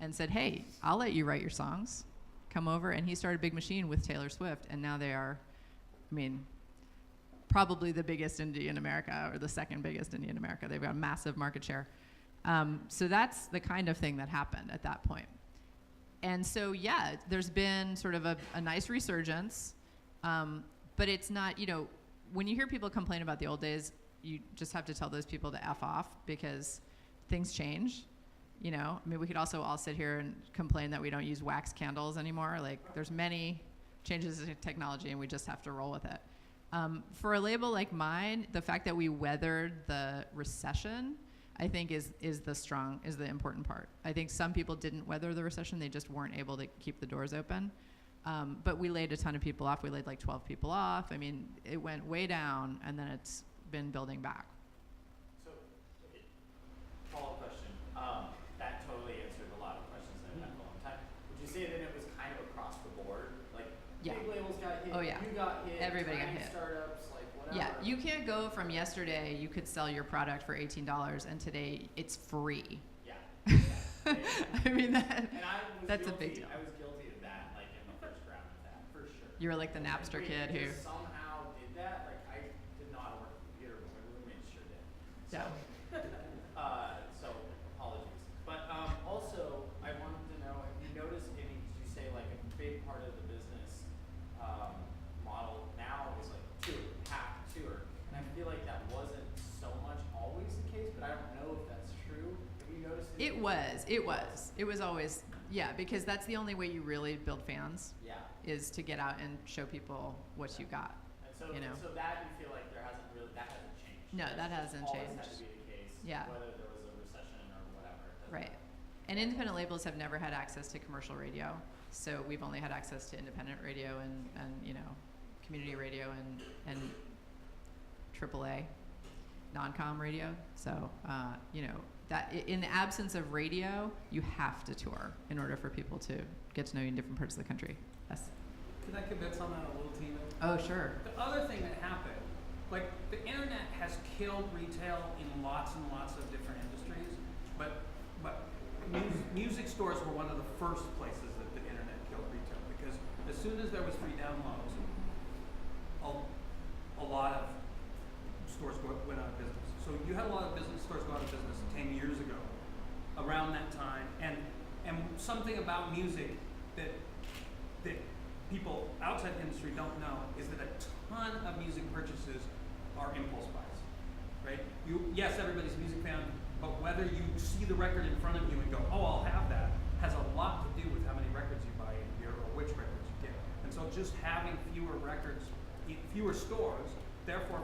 and said, hey, I'll let you write your songs. Come over. And he started Big Machine with Taylor Swift, and now they are, I mean, probably the biggest indie in America, or the second biggest indie in America. They've got a massive market share. So that's the kind of thing that happened at that point. And so, yeah, there's been sort of a nice resurgence, but it's not, when you hear people complain about the old days, you just have to tell those people to F off, because things change. I mean, we could also all sit here and complain that we don't use wax candles anymore. Like, there's many changes in technology, and we just have to roll with it. For a label like mine, the fact that we weathered the recession, I think is the important part. I think some people didn't weather the recession; they just weren't able to keep the doors open. But we laid a ton of people off. We laid like 12 people off. I mean, it went way down, and then it's been building back. So, follow-up question. That totally answered a lot of questions that I've had for a long time. Would you say that it was kind of across the board? Like, Yeah. big labels got hit, Oh, yeah. you got hit, Everybody got tiny hit. startups, like whatever. Yeah, you can't go from yesterday, you could sell your product for $18, and today it's free. Yeah. I mean, And I was that's guilty, a big deal. I was guilty of that, like in the first round of that, for sure. You were like the Napster Wait, kid you who. just somehow did that? Like, I did not work the computer, but my roommate sure did. Yeah. So apologies. But also, I wanted to know, have you noticed any, did you say like a big part of the business model now is like half tour? And I feel like that wasn't so much always the case, but I don't know if that's true. Have you noticed It was always, yeah, because that's the only way you really build fans, Yeah. is to get out and show people what you got. And so, You know. so that you feel like that hasn't changed. No, that That's hasn't always changed. had to be the case. Yeah. Whether there was a recession or whatever. It doesn't Right. matter. And independent labels have never had access to commercial radio, so we've only had access to independent radio and community radio and AAA, non-com radio. So that in the absence of radio, you have to tour in order for people to get to know you in different parts of the country. Yes. Can I convince on that a little, Tina? Oh, sure. The other thing that happened, like the internet has killed retail in lots and lots of different industries, but music stores were one of the first places that the internet killed retail, because as soon as there was free downloads, a lot of stores went out of business. So you had a lot of stores go out of business 10 years ago, around that time, and something about music that people outside the industry don't know is that a ton of music purchases are impulse buys, right? Yes, everybody's a music fan, but whether you see the record in front of you and go, oh, I'll have that, has a lot to do with how many records you buy in a year or which records you get. And so just having fewer records, fewer stores, therefore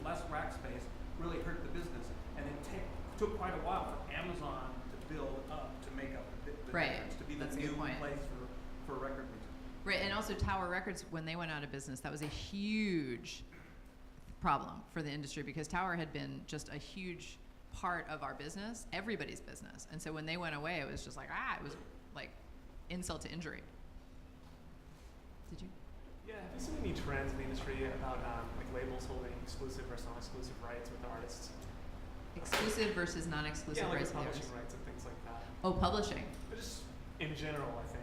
less rack space, really hurt the business. And it took quite a while for Amazon to build up to make up the Right. difference, to be the That's a new good point. place for record retail. Right, and also Tower Records, when they went out of business, that was a huge problem for the industry, because Tower had been just a huge part of our business, everybody's business. And so when they went away, it was just like, it was like insult to injury. Did you? Yeah, have you seen any trends in the industry about like labels holding exclusive versus non-exclusive rights with artists? Exclusive versus non-exclusive Yeah, like rights with with publishing artists. rights and things like that. Oh, publishing. But just in general, I think.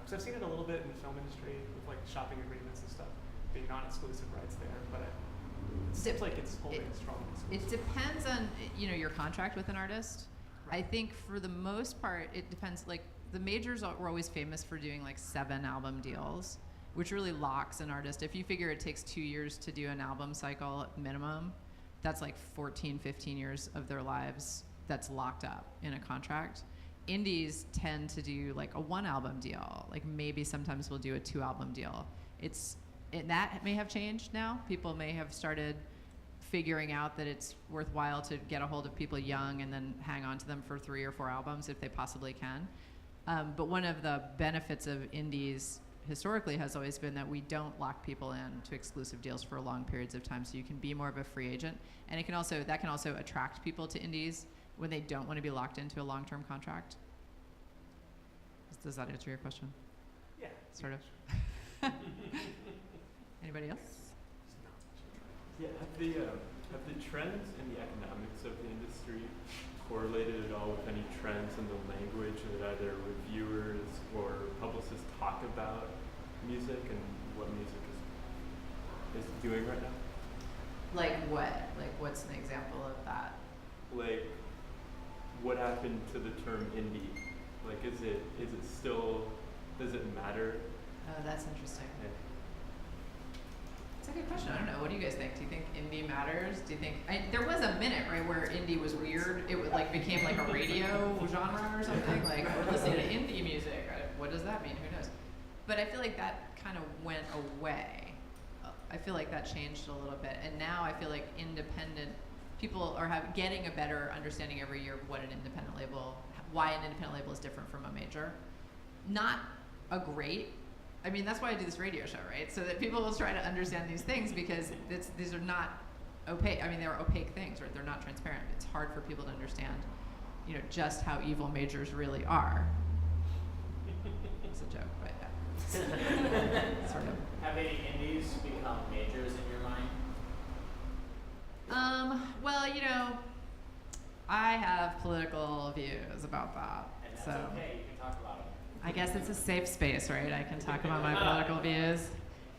Because I've seen it a little bit in the film industry with like shopping agreements and stuff, being non-exclusive rights there. But it seems like it's holding strong. It depends on your contract with an artist. Right. I think for the most part, it depends. Like the majors were always famous for doing like 7 album deals, which really locks an artist. If you figure it takes 2 years to do an album cycle minimum, that's like 14, 15 years of their lives that's locked up in a contract. Indies tend to do like a 1 album deal. Like maybe sometimes we'll do a 2 album deal. That may have changed now. People may have started figuring out that it's worthwhile to get a hold of people young and then hang on to them for 3 or 4 albums if they possibly can. But one of the benefits of indies historically has always been that we don't lock people in to exclusive deals for long periods of time, so you can be more of a free agent. And that can also attract people to indies when they don't want to be locked into a long-term contract. Does that answer your question? Yeah. Sort of. Anybody else? Yeah, have the trends in the economics of the industry correlated at all with any trends in the language that either reviewers or publicists talk about music and what music is doing right now? Like what? Like what's an example of that? Like, what happened to the term indie? Like, is it still, does it matter? Oh, that's interesting. Yeah. It's a good question. I don't know. What do you guys think? Do you think indie matters? Do you think there was a minute, right, where indie was weird? It would like became like a radio genre or something. Like we're listening to indie music. What does that mean? Who knows? But I feel like that kind of went away. I feel like that changed a little bit, and now I feel like independent people are getting a better understanding every year of what an independent label, why an independent label is different from a major. Not a great. I mean, that's why I do this radio show, right? So that people will try to understand these things because these are not opaque. I mean, they're opaque things, right? They're not transparent. It's hard for people to understand, just how evil majors really are. It's a joke, but yeah. Sort of. Have any indies become majors in your mind? Well, I have political views about that. And that's so. okay, you can talk about them. I guess it's a safe space, right? I can talk about my political views.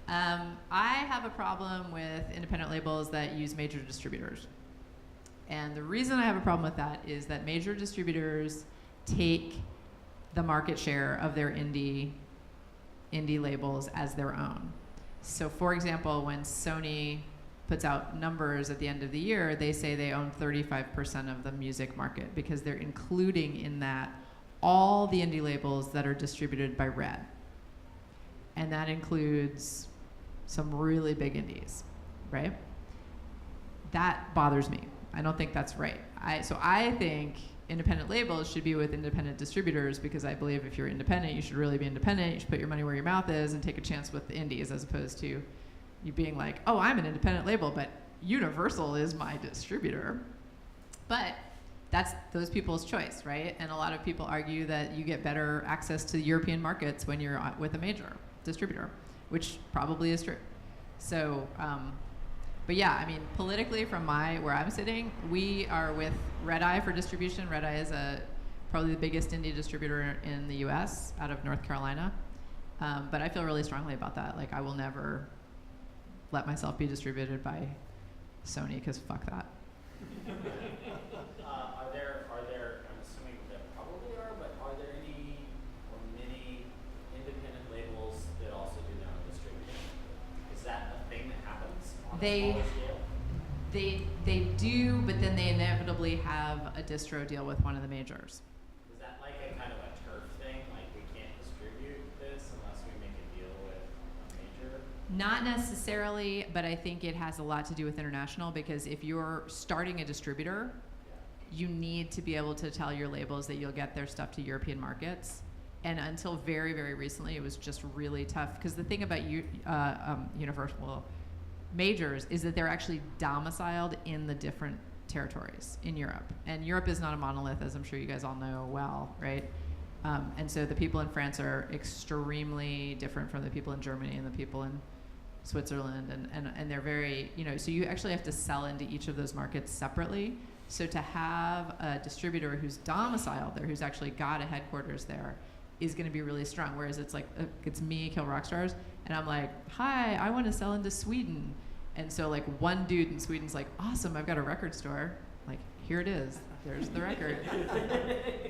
I have a problem with independent labels that use major distributors. And the reason I have a problem with that is that major distributors take the market share of their indie labels as their own. So for example, when Sony puts out numbers at the end of the year, they say they own 35% of the music market because they're including in that all the indie labels that are distributed by Red. And that includes some really big indies, right? That bothers me. I don't think that's right. So I think independent labels should be with independent distributors because I believe if you're independent, you should really be independent. You should put your money where your mouth is and take a chance with the indies as opposed to you being like, oh, I'm an independent label, but Universal is my distributor. But that's those people's choice, right? And a lot of people argue that you get better access to European markets when you're with a major distributor, which probably is true. So, but yeah, I mean, politically from where I'm sitting, we are with Red Eye for distribution. Red Eye is probably the biggest indie distributor in the US out of North Carolina. But I feel really strongly about that. Like I will never let myself be distributed by Sony because fuck that. Are there, I'm assuming there probably are, but are there any or many independent labels that also do their own distribution? Is that a thing that happens on a smaller scale? They do, but then they inevitably have a distro deal with one of the majors. Is that like a kind of a turf thing? Like we can't distribute this unless we make a deal with a major? Not necessarily, but I think it has a lot to do with international because if you're starting a distributor, you need to be able to tell your labels that you'll get their stuff to European markets. And until very, very recently, it was just really tough because the thing about Universal majors is that they're actually domiciled in the different territories in Europe. And Europe is not a monolith, as I'm sure you guys all know well, right? And so the people in France are extremely different from the people in Germany and the people in Switzerland. And they're very, so you actually have to sell into each of those markets separately. So to have a distributor who's domiciled there, who's actually got a headquarters there, is going to be really strong. Whereas it's like, it's me, Kill Rockstars, and I'm like, hi, I want to sell into Sweden. And so like one dude in Sweden's like, awesome, I've got a record store. Like, here it is. There's the record.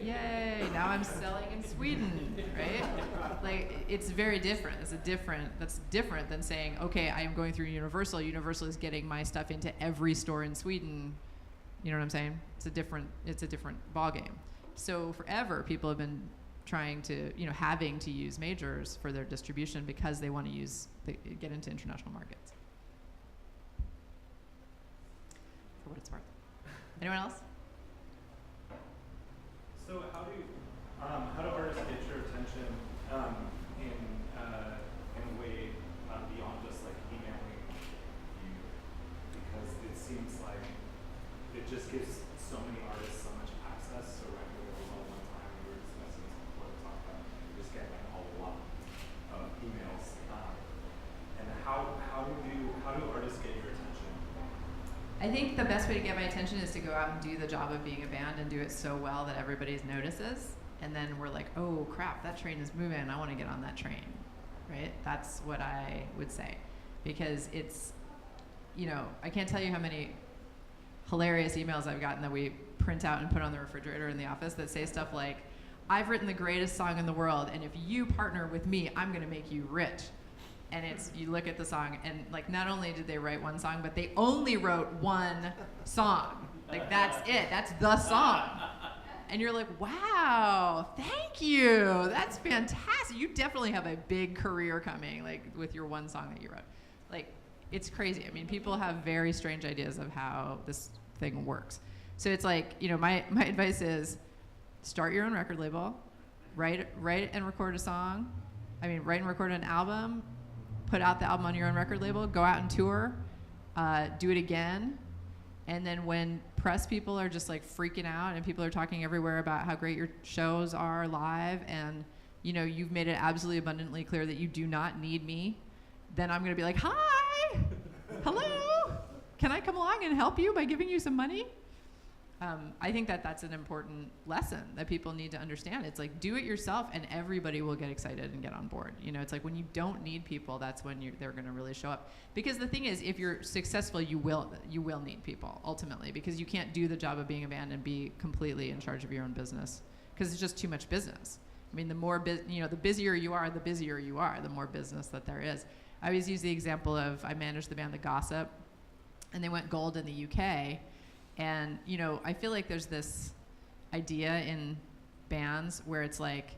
Yay, now I'm selling in Sweden, right? Like, it's very different. That's different than saying, okay, I am going through Universal. Universal is getting my stuff into every store in Sweden. You know what I'm saying? It's a different ballgame. So forever, people have been trying to, having to use majors for their distribution because they want to get into international markets. For what it's worth. Anyone else? So how do artists get your attention in seems like it just gives so many artists so much access to record labels all one time. We were discussing this before we talked about it. You just get like a lot of emails. And how do artists get your attention? I think the best way to get my attention is to go out and do the job of being a band and do it so well that everybody notices. And then we're like, oh crap, that train is moving. I want to get on that train, right? That's what I would say. Because it's, I can't tell you how many hilarious emails I've gotten that we print out and put on the refrigerator in the office that say stuff like, I've written the greatest song in the world, and if you partner with me, I'm going to make you rich. And you look at the song, and like not only did they write one song, but they only wrote one song. Like that's it. That's the song. And you're like, wow, thank you. That's fantastic. You definitely have a big career coming, like with your one song that you wrote. Like, it's crazy. I mean, people have very strange ideas of how this thing works. So it's like, my advice is start your own record label, write and record a song. Write and record an album, put out the album on your own record label, go out and tour, do it again. And then when press people are just like freaking out and people are talking everywhere about how great your shows are live and you've made it absolutely abundantly clear that you do not need me, then I'm going to be like, hi, hello, can I come along and help you by giving you some money? I think that's an important lesson that people need to understand. It's like, do it yourself and everybody will get excited and get on board. It's like when you don't need people, that's when they're going to really show up. Because the thing is, if you're successful, you will need people ultimately, because you can't do the job of being a band and be completely in charge of your own business because it's just too much business. The more the busier you are, the more business that there is. I always use the example of I managed the band The Gossip, and they went gold in the UK. And, I feel like there's this idea in bands where it's like,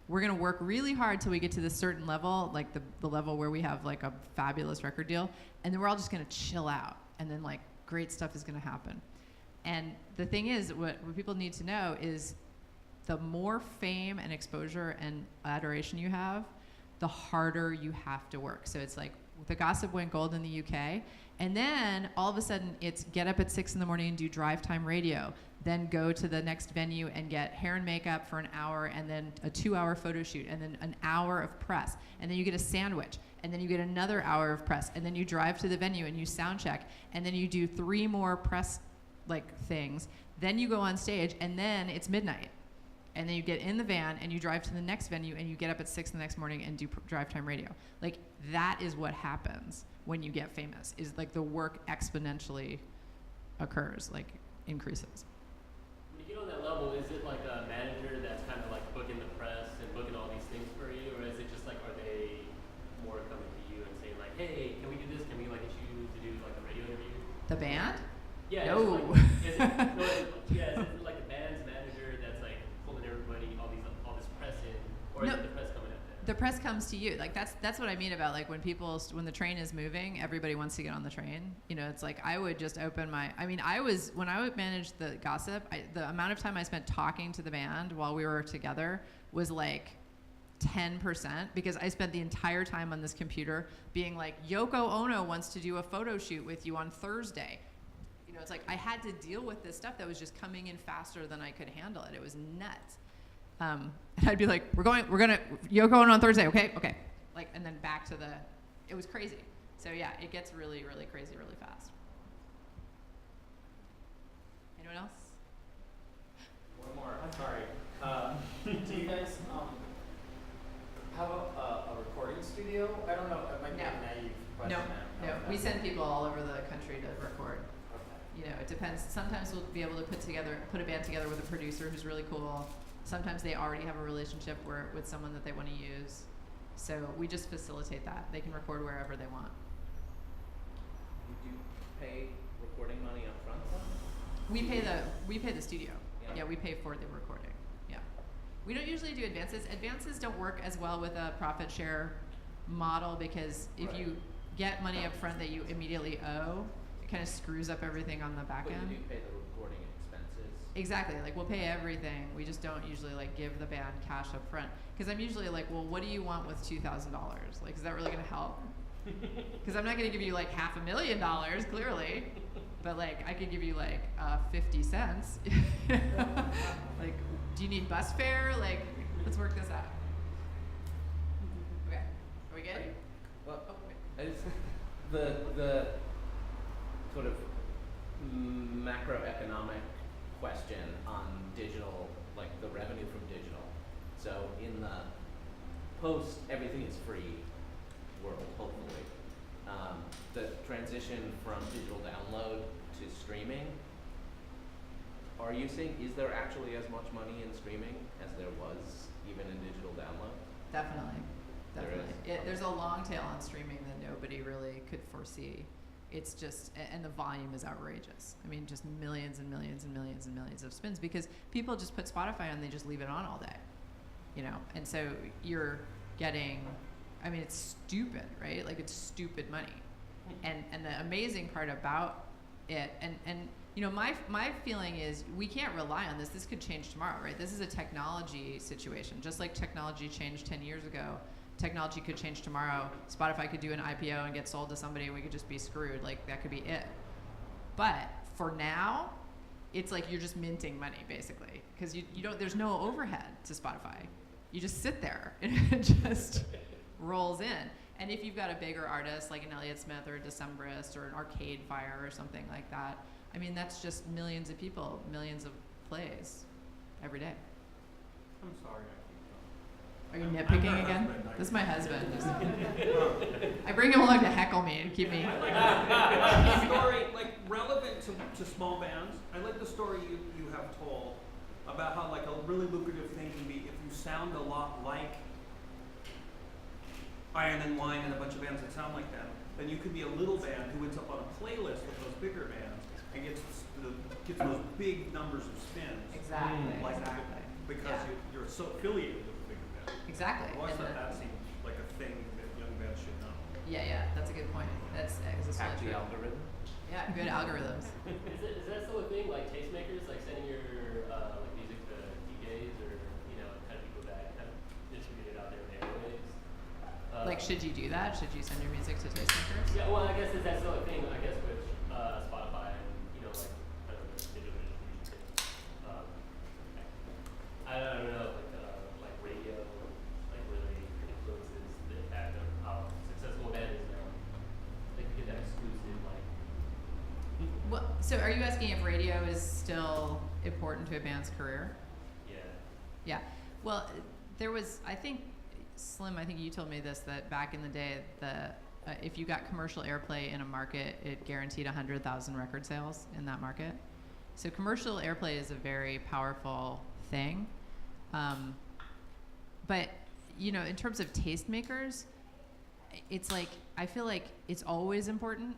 we're going to work really hard till we get to this certain level, like the level where we have like a fabulous record deal, and then we're all just going to chill out, and then like great stuff is going to happen. And the thing is, what people need to know is the more fame and exposure and adoration you have, the harder you have to work. So it's like The Gossip went gold in the UK, and then all of a sudden it's get up at 6 in the morning and do drive time radio, then go to the next venue and get hair and makeup for an hour, and then a 2-hour photo shoot, and then an hour of press, and then you get a sandwich, and then you get another hour of press, and then you drive to the venue and you sound check, and then you do 3 more press things, then you go on stage, and then it's midnight. And then you get in the van and you drive to the next venue and you get up at 6 the next morning and do drive time radio. Like, that is what happens when you get famous, is like the work exponentially occurs, like increases. When you get on that level, is it like a manager that's kind of like booking the press and booking all these things for you? Or is it just like, are they more coming to you and saying like, hey, can we do this? Can we like get you to do like a radio interview? The band? Yeah. No. Is it like the band's manager that's like pulling everybody, all this press in, or is it the press coming at them? The press comes to you. Like that's what I mean about like when the train is moving, everybody wants to get on the train. It's like I would just open my. when I managed The Gossip, the amount of time I spent talking to the band while we were together was like 10%, because I spent the entire time on this computer being like, Yoko Ono wants to do a photo shoot with you on Thursday. It's like I had to deal with this stuff that was just coming in faster than I could handle it. It was nuts. And I'd be like, we're gonna Yoko Ono on Thursday, okay? Like, and then back to it was crazy. So yeah, it gets really, really crazy really fast. Anyone else? One more. I'm sorry. Do you guys have a recording studio? I don't know. It might be a naive question. No. We send people all over the country to record. It depends. Sometimes we'll be able to put a band together with a producer who's really cool. Sometimes they already have a relationship with someone that they want to use. So we just facilitate that. They can record wherever they want. Do you pay recording money up front though? We pay the studio. Yeah, we pay for the recording. Yeah. We don't usually do advances. Advances don't work as well with a profit share model, because if you get money up front that you immediately owe, kind of screws up everything on the back end. But you do pay the recording expenses. Exactly. Like, we'll pay everything. We just don't usually like give the band cash up front, because I'm usually like, well, what do you want with $2,000? Like, is that really going to help? Because I'm not going to give you like $500,000 clearly, but like I could give you like 50 cents. Like, do you need bus fare? Like, let's work this out. Okay, are we good? Well, Oh, wait. it's the sort of macroeconomic question on digital, like the revenue from digital. So in the post everything is free world, hopefully, the transition from digital download to streaming, are you seeing, is there actually as much money in streaming as there was even in digital download? Definitely. There is. There's a long tail on streaming that nobody really could foresee. It's just, and the volume is outrageous. I mean, just millions and millions and millions and millions of spins because people just put Spotify on, they just leave it on all day, you know? And so you're getting, I mean, it's stupid, right? Like it's stupid money. And the amazing part about it, and you know, my feeling is we can't rely on this. This could change tomorrow, right? This is a technology situation. Just like technology changed 10 years ago, technology could change tomorrow. Spotify could do an IPO and get sold to somebody and we could just be screwed. Like that could be it. But for now, it's like you're just minting money basically. Because you don't, there's no overhead to Spotify. You just sit there and it just rolls in. And if you've got a bigger artist like an Elliott Smith or a Decemberist or an Arcade Fire or something like that, I mean, that's just millions of people, millions of plays every day. I'm sorry. Are you I'm nitpicking her again? husband, This is my husband. I bring him along to heckle me and keep me. I like the story, like relevant to small bands. I like the story you have told about how like a really lucrative thing can be if you sound a lot like Iron and Wine and a bunch of bands that sound like them, then you could be a little band who ends up on a playlist with those bigger bands and gets those big numbers of spins. Exactly. Like Exactly. because Yeah. you're so affiliated with the bigger band. Exactly. I always And thought that seemed like a thing that young bands should know. yeah, that's a good point. That's Patchy true. algorithm? Yeah, good algorithms. Is that still a thing, like tastemakers, like sending your like music to DJs or you know kind of people that kind of distribute it out there in their ways? Like, should you do that? Should you send your music to tastemakers? Yeah, well, I guess is that still a thing? I guess with Spotify and you know like kind of the digital distribution thing. I don't know, like radio, like really influences the impact of how successful a band is now. They can get that exclusive like. Well, so are you asking if radio is still important to a band's career? Yeah. Yeah. Well, there was, I think, Slim, I think you told me this, that back in the day, if you got commercial airplay in a market, it guaranteed 100,000 record sales in that market. So commercial airplay is a very powerful thing. But, you know, in terms of tastemakers, it's like, I feel like it's always important.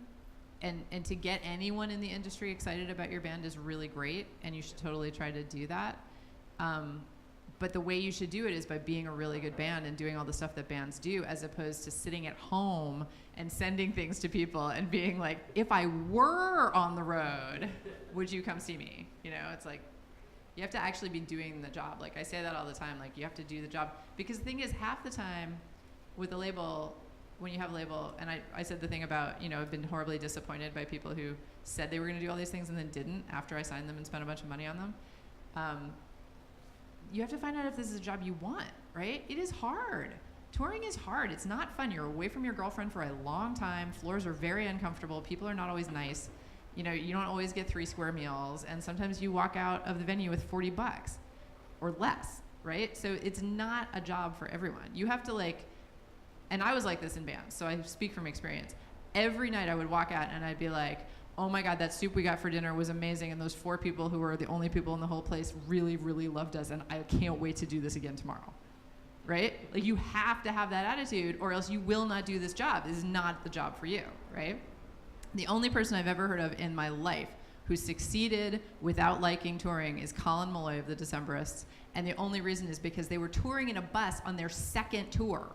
And to get anyone in the industry excited about your band is really great, and you should totally try to do that. But the way you should do it is by being a really good band and doing all the stuff that bands do, as opposed to sitting at home and sending things to people and being like, if I were on the road, would you come see me? You know, it's like, you have to actually be doing the job. Like, I say that all the time, like, you have to do the job. Because the thing is, half the time with a label, when you have a label, and I said the thing about, you know, I've been horribly disappointed by people who said they were gonna do all these things and then didn't after I signed them and spent a bunch of money on them. You have to find out if this is a job you want, right? It is hard. Touring is hard. It's not fun. You're away from your girlfriend for a long time. Floors are very uncomfortable. People are not always nice. You know, you don't always get 3 square meals. And sometimes you walk out of the venue with $40 or less, right? So it's not a job for everyone. You have to like, and I was like this in bands, so I speak from experience. Every night I would walk out and I'd be like, oh my God, that soup we got for dinner was amazing, and those 4 people who were the only people in the whole place really, really loved us, and I can't wait to do this again tomorrow, right? Like, you have to have that attitude, or else you will not do this job. This is not the job for you, right? The only person I've ever heard of in my life who succeeded without liking touring is Colin Malloy of the Decemberists, and the only reason is because they were touring in a bus on their second tour.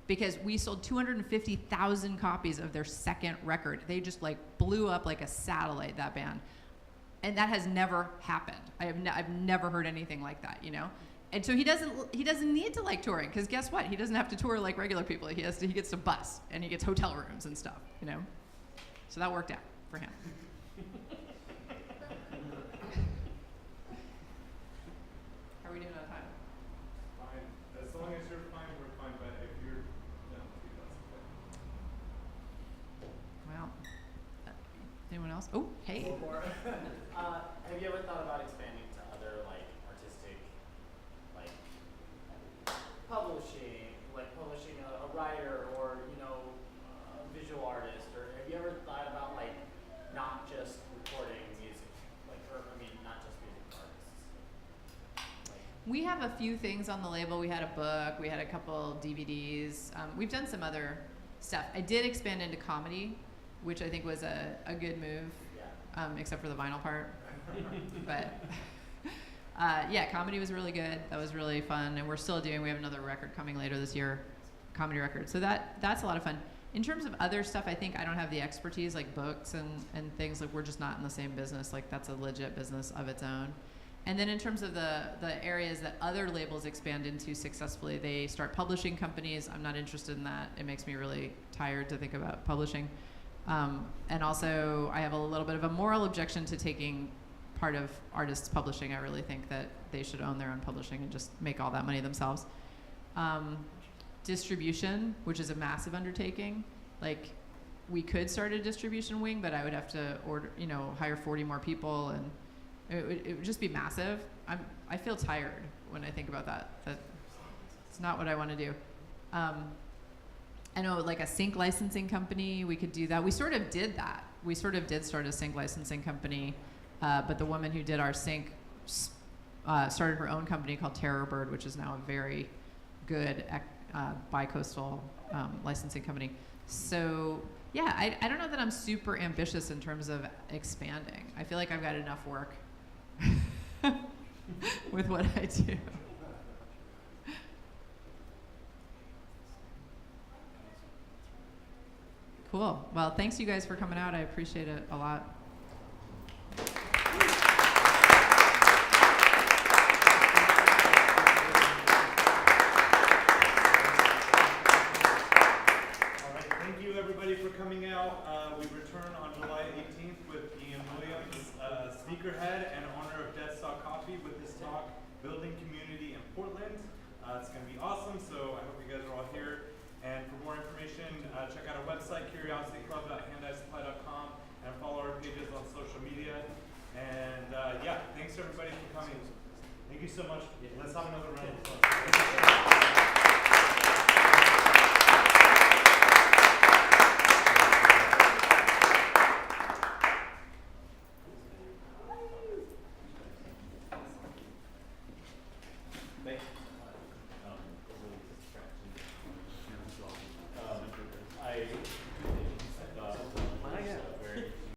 Because we sold 250,000 copies of their second record. They just like blew up like a satellite, that band. And that has never happened. I've never heard anything like that, you know? And so he doesn't need to like touring, because guess what? He doesn't have to tour like regular people. He gets to bus, and he gets hotel rooms and stuff, you know? So that worked out for him. else? Oh, hey. One more. Have you ever thought about expanding to other like artistic, like publishing a writer or a visual artist, or have you ever thought about like not just recording music, not just music artists? We have a few things on the label. We had a book. We had a couple DVDs. We've done some other stuff. I did expand into comedy, which I think was a good move, except for the vinyl part. But yeah, comedy was really good. That was really fun, and we're still doing. We have another record coming later this year, comedy record. So that's a lot of fun. In terms of other stuff, I think I don't have the expertise, like books and things. Like we're just not in the same business. Like that's a legit business of its own. And then in terms of the areas that other labels expand into successfully, they start publishing companies. I'm not interested in that. It makes me really tired to think about publishing. And also, I have a little bit of a moral objection to taking part of artists' publishing. I really think that they should own their own publishing and just make all that money themselves. Distribution, which is a massive undertaking. Like, we could start a distribution wing, but I would have to hire 40 more people, and it would just be massive. I feel tired when I think about that. It's not what I want to do. I know, like a sync licensing company, we could do that. We sort of did that. We sort of did start a sync licensing company, but the woman who did our sync started her own company called Terror Bird, which is now a very good bi-coastal licensing company. So yeah, I don't know that I'm super ambitious in terms of expanding. I feel like I've got enough work with what I do. Cool. Well, thanks you guys for coming out. I appreciate it a lot. Coming out, we return on July 18th with Ian Williams, speakerhead and owner of Dead Stock Coffee, with his talk, Building Community in Portland. It's going to be awesome, so I hope you guys are all here. And for more information, check out our website, curiosityclub.handisupply.com, and follow our pages on social media. And yeah, thanks everybody for coming. Thank you so much. Let's have another round of applause.